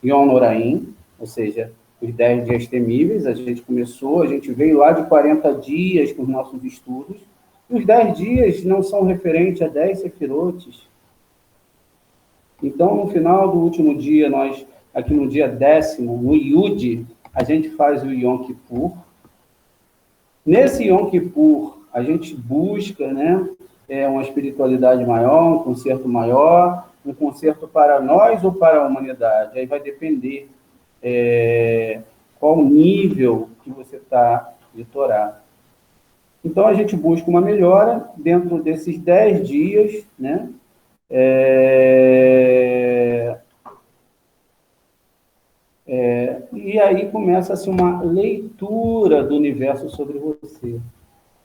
Yom Noraim, ou seja, os 10 dias temíveis. A gente veio lá de 40 dias com os nossos estudos. E os 10 dias não são referentes a 10 sefirotes. Então, no final do último dia, nós, aqui no dia 10º, no Yud, a gente faz o Yom Kippur. Nesse Yom Kippur, a gente busca, né, uma espiritualidade maior, um concerto maior, um concerto para nós ou para a humanidade. Aí vai depender qual o nível que você está de Torá. Então, a gente busca uma melhora dentro desses 10 dias, né? E aí começa-se uma leitura do universo sobre você.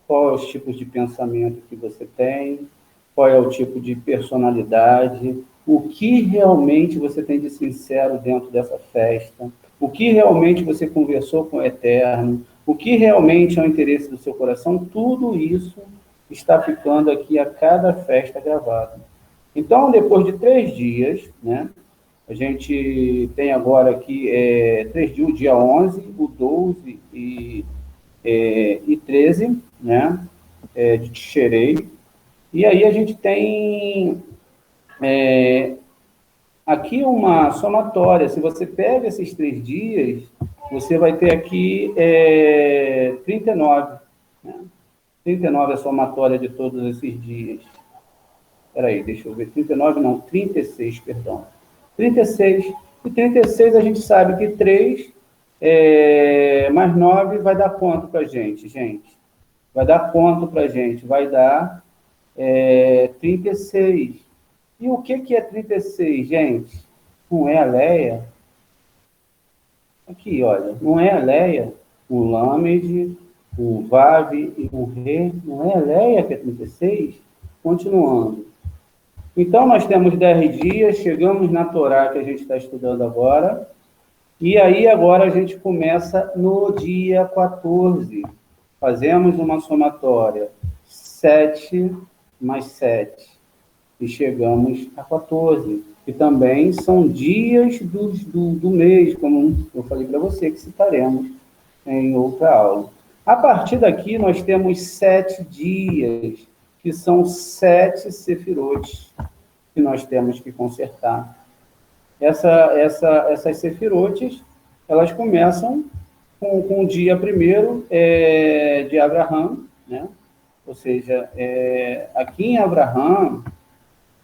Qual é os tipos de pensamento que você tem, qual é o tipo de personalidade, o que realmente você tem de sincero dentro dessa festa, o que realmente você conversou com o Eterno, o que realmente é o interesse do seu coração, tudo isso está ficando aqui a cada festa gravada. Então, depois de 3 dias, né, a gente tem agora aqui 3 dias, o dia 11, o 12 e 13, né, de Tisherei. E aí a gente tem aqui uma somatória. Se você pega esses 3 dias, você vai ter aqui 39. Né? 39 é a somatória de todos esses dias. Espera aí, deixa eu ver. 39 não, 36, perdão. 36. E 36 a gente sabe que 3 mais 9 vai dar quanto para a gente, gente? Vai dar quanto para a gente? Vai dar 36. E o que é 36, gente? Não é a Leia? Aqui, olha, não é a Leia, o Lamed, o Vav e o Re, não é a Leia que é 36? Continuando. Então, nós temos 10 dias, chegamos na Torá que a gente está estudando agora, e aí agora a gente começa no dia 14. Fazemos uma somatória, 7 mais 7, e chegamos a 14. E também são dias do mês, como eu falei para você, que citaremos em outra aula. A partir daqui, nós temos 7 dias, que são 7 sefirotes que nós temos que consertar. Essas sefirotes, elas começam com o dia primeiro de Abraham, né? Ou seja, aqui em Abraham,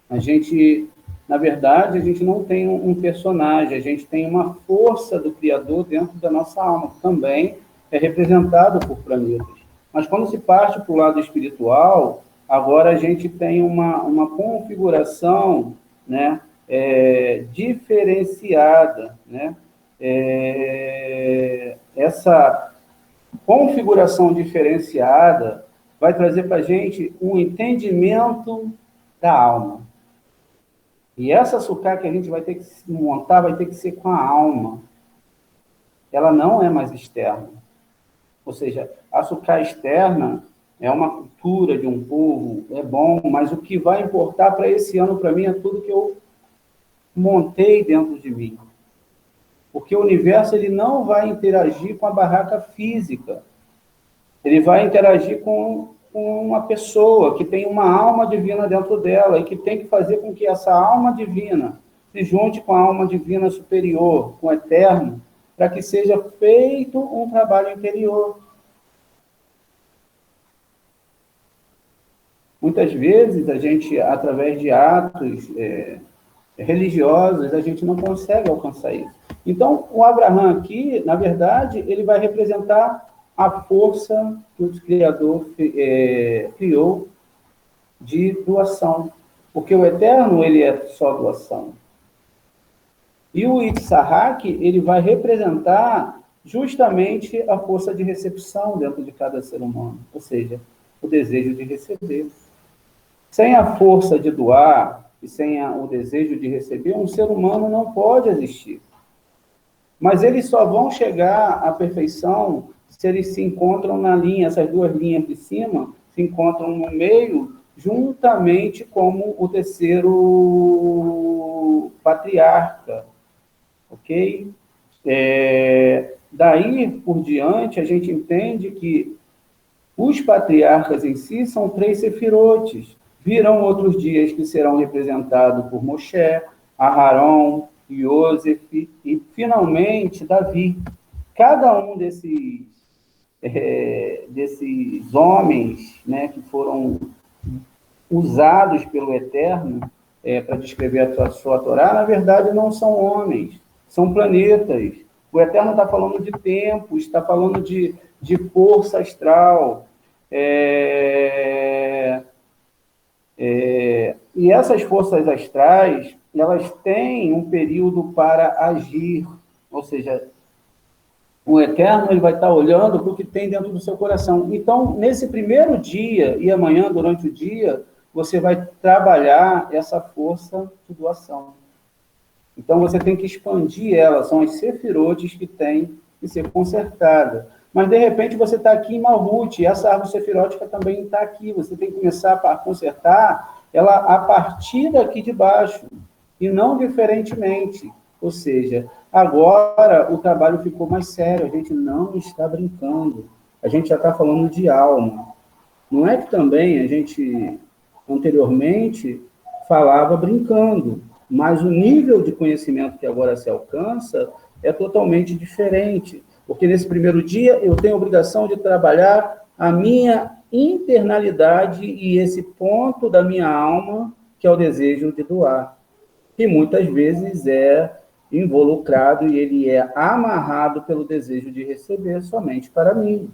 a gente, na verdade, a gente não tem um personagem, a gente tem uma força do Criador dentro da nossa alma, que também é representado por planetas. Mas quando se parte para o lado espiritual, agora a gente tem uma configuração, né, diferenciada, né? Essa configuração diferenciada vai trazer para a gente um entendimento da alma. E essa sucá que a gente vai ter que montar vai ter que ser com a alma. Ela não é mais externa. Ou seja, a sucá externa é uma cultura de um povo, é bom, mas o que vai importar para esse ano, para mim, é tudo que eu montei dentro de mim. Porque o universo ele não vai interagir com a barraca física. Ele vai interagir com uma pessoa que tem uma alma divina dentro dela e que tem que fazer com que essa alma divina se junte com a alma divina superior, com o eterno, para que seja feito um trabalho interior. Muitas vezes, a gente, através de atos religiosos, a gente não consegue alcançar isso. Então, o Abraham aqui, na verdade, ele vai representar a força que o Criador criou de doação. Porque o Eterno, ele é só doação. E o Itzahak, ele vai representar justamente a força de recepção dentro de cada ser humano. Ou seja, o desejo de receber. Sem a força de doar e sem o desejo de receber, um ser humano não pode existir. Mas eles só vão chegar à perfeição se eles se encontram na linha, essas duas linhas de cima, se encontram no meio, juntamente como o terceiro patriarca. Ok? Daí por diante, a gente entende que os patriarcas em si são 3 sefirotes. Virão outros dias que serão representados por Moshe, Aharon, Yosef e, finalmente, Davi. Cada um desses homens, né, que foram usados pelo Eterno para descrever a sua Torá, na verdade, não são homens, são planetas. O Eterno está falando de tempos, está falando de força astral. E essas forças astrais, elas têm um período para agir, ou seja, o Eterno ele vai estar olhando para o que tem dentro do seu coração. Então, nesse primeiro dia e amanhã, durante o dia, você vai trabalhar essa força de doação. Então, você tem que expandir ela, são as sefirotes que têm que ser consertadas. Mas, de repente, você está aqui em Malhut, e essa árvore sefirótica também está aqui. Você tem que começar a consertar ela a partir daqui de baixo, e não diferentemente. Ou seja, agora o trabalho ficou mais sério, a gente não está brincando, a gente já está falando de alma. Não é que também a gente, anteriormente, falava brincando, mas o nível de conhecimento que agora se alcança é totalmente diferente. Porque nesse primeiro dia eu tenho a obrigação de trabalhar a minha internalidade e esse ponto da minha alma, que é o desejo de doar, que muitas vezes é involucrado e ele é amarrado pelo desejo de receber somente para mim.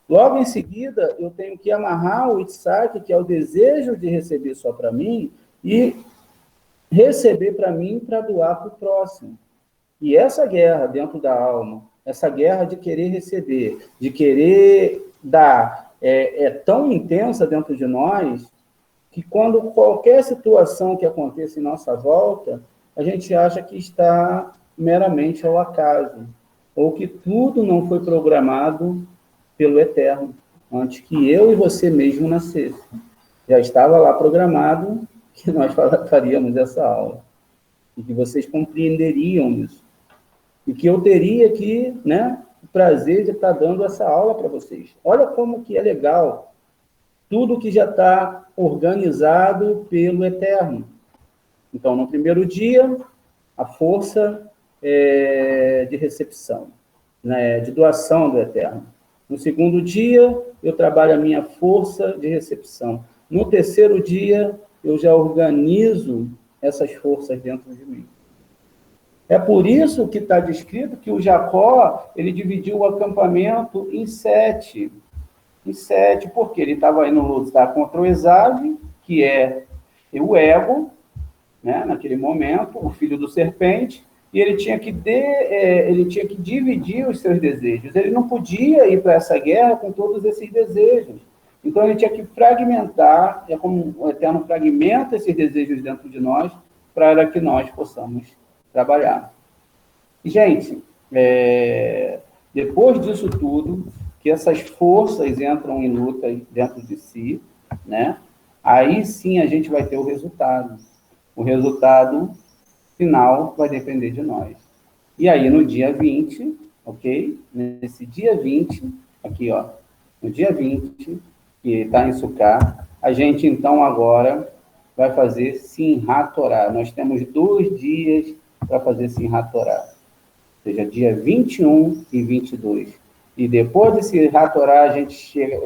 Logo em seguida, eu tenho que amarrar o Itzhak, que é o desejo de receber só para mim, e receber para mim para doar para o próximo. E essa guerra dentro da alma, essa guerra de querer receber, de querer dar, é tão intensa dentro de nós, que quando qualquer situação que aconteça em nossa volta, a gente acha que está meramente ao acaso, ou que tudo não foi programado pelo Eterno, antes que eu e você mesmo nascesse. Já estava lá programado que nós faríamos essa aula, e que vocês compreenderiam isso. E que eu teria que, né, prazer de estar dando essa aula para vocês. Olha como que é legal. Tudo que já está organizado pelo Eterno. Então, no primeiro dia, a força de recepção, né, de doação do Eterno. No segundo dia, eu trabalho a minha força de recepção. No terceiro dia, eu já organizo essas forças dentro de mim. É por isso que está descrito que o Jacó, ele dividiu o acampamento em 7. Em 7, porque ele estava indo lutar contra o Esav, que é o ego, né, naquele momento, o filho do serpente, e ele tinha que dividir os seus desejos. Ele não podia ir para essa guerra com todos esses desejos. Então, ele tinha que fragmentar, é como o Eterno fragmenta esses desejos dentro de nós, para que nós possamos trabalhar. E, gente, depois disso tudo, que essas forças entram em luta dentro de si, né? Aí sim a gente vai ter o resultado. O resultado final vai depender de nós. E aí, no dia 20, ok? Nesse dia 20, aqui, ó, no dia 20, que está em Sukkah, a gente, então, agora vai fazer Simhat Torah. Nós temos 2 dias para fazer Simhat Torah. Ou seja, dia 21 e 22. E depois desse Simhat Torah, a gente chega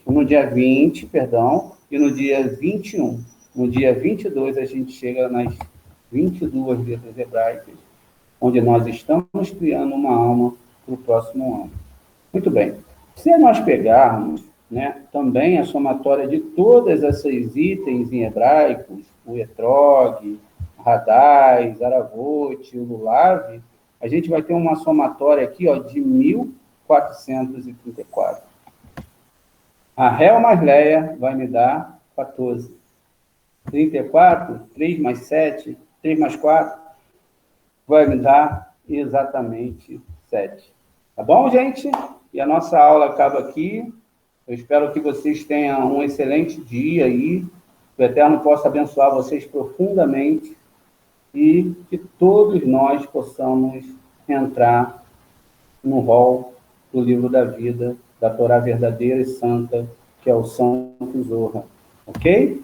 no dia 20, perdão, e no dia 21. No dia 22, a gente chega nas 22 letras hebraicas, onde nós estamos criando uma alma para o próximo ano. Muito bem. Se nós pegarmos, né, também a somatória de todas esses itens em hebraicos, o etrog, radai, zaravot, o lulav, a gente vai ter uma somatória aqui, ó, de 1434. A Réu mais Leia vai me dar 14. 34, 3 mais 7, 3 mais 4, vai me dar exatamente 7. Tá bom, gente? E a nossa aula acaba aqui. Eu espero que vocês tenham um excelente dia aí. Que o Eterno possa abençoar vocês profundamente e que todos nós possamos entrar no rol do livro da vida, da Torá verdadeira e santa, que é o Santo Zohar. Ok?